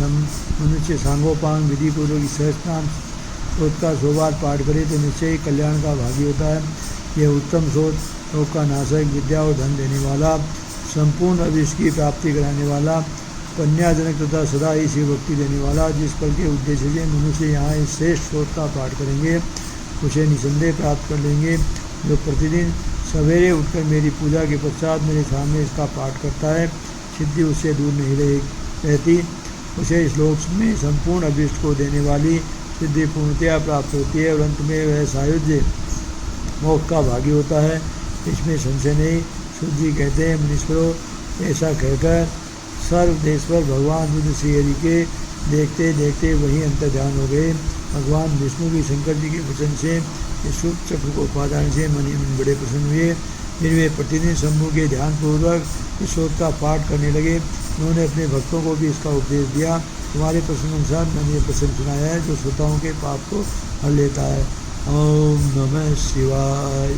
मनुष्य सांगोपांग विधि पूर्वक इस सहस्त्रनाम स्रोत का 100 बार पाठ करे तो निश्चय ही कल्याण का भागी होता है। यह उत्तम स्रोत शोक का नाशक विद्या और धन देने वाला संपूर्ण अभिष्ट की प्राप्ति कराने वाला कन्याजनक तथा सदा ही शिव भक्ति देने वाला जिस फल के उद्देश्य से मनुष्य यहाँ इस श्रेष्ठ स्रोत का पाठ करेंगे उसे निसंदेह प्राप्त कर लेंगे। जो प्रतिदिन सवेरे उठकर मेरी पूजा के पश्चात मेरे सामने इसका पाठ करता है सिद्धि उससे दूर नहीं रहती। उसे इस लोक में संपूर्ण अभिष्ट को देने वाली सिद्धि पूर्णतया प्राप्त होती है और अंत में वह सायुज्य मोक्ष का भागी होता है। इसमें संशय नहीं। शुद्ध जी कहते हैं मुनीश्वरों ऐसा कहकर सर्वदेश्वर भगवान रुद्र श्री हरि के देखते देखते वहीं अंतर्ध्यान हो गए। भगवान विष्णु की शंकर जी के वचन से इस शुभ चक्र को पादान से मन ही मन बड़े प्रसन्न हुए। फिर वे प्रतिदिन शंभु के ध्यानपूर्वक इस श्लोक का पाठ करने लगे। उन्होंने अपने भक्तों को भी इसका उपदेश दिया। तुम्हारे प्रसंग अनुसार मैंने ये प्रसंग सुनाया है जो श्रोताओं के पाप को हर लेता है। ओम नमः शिवाय।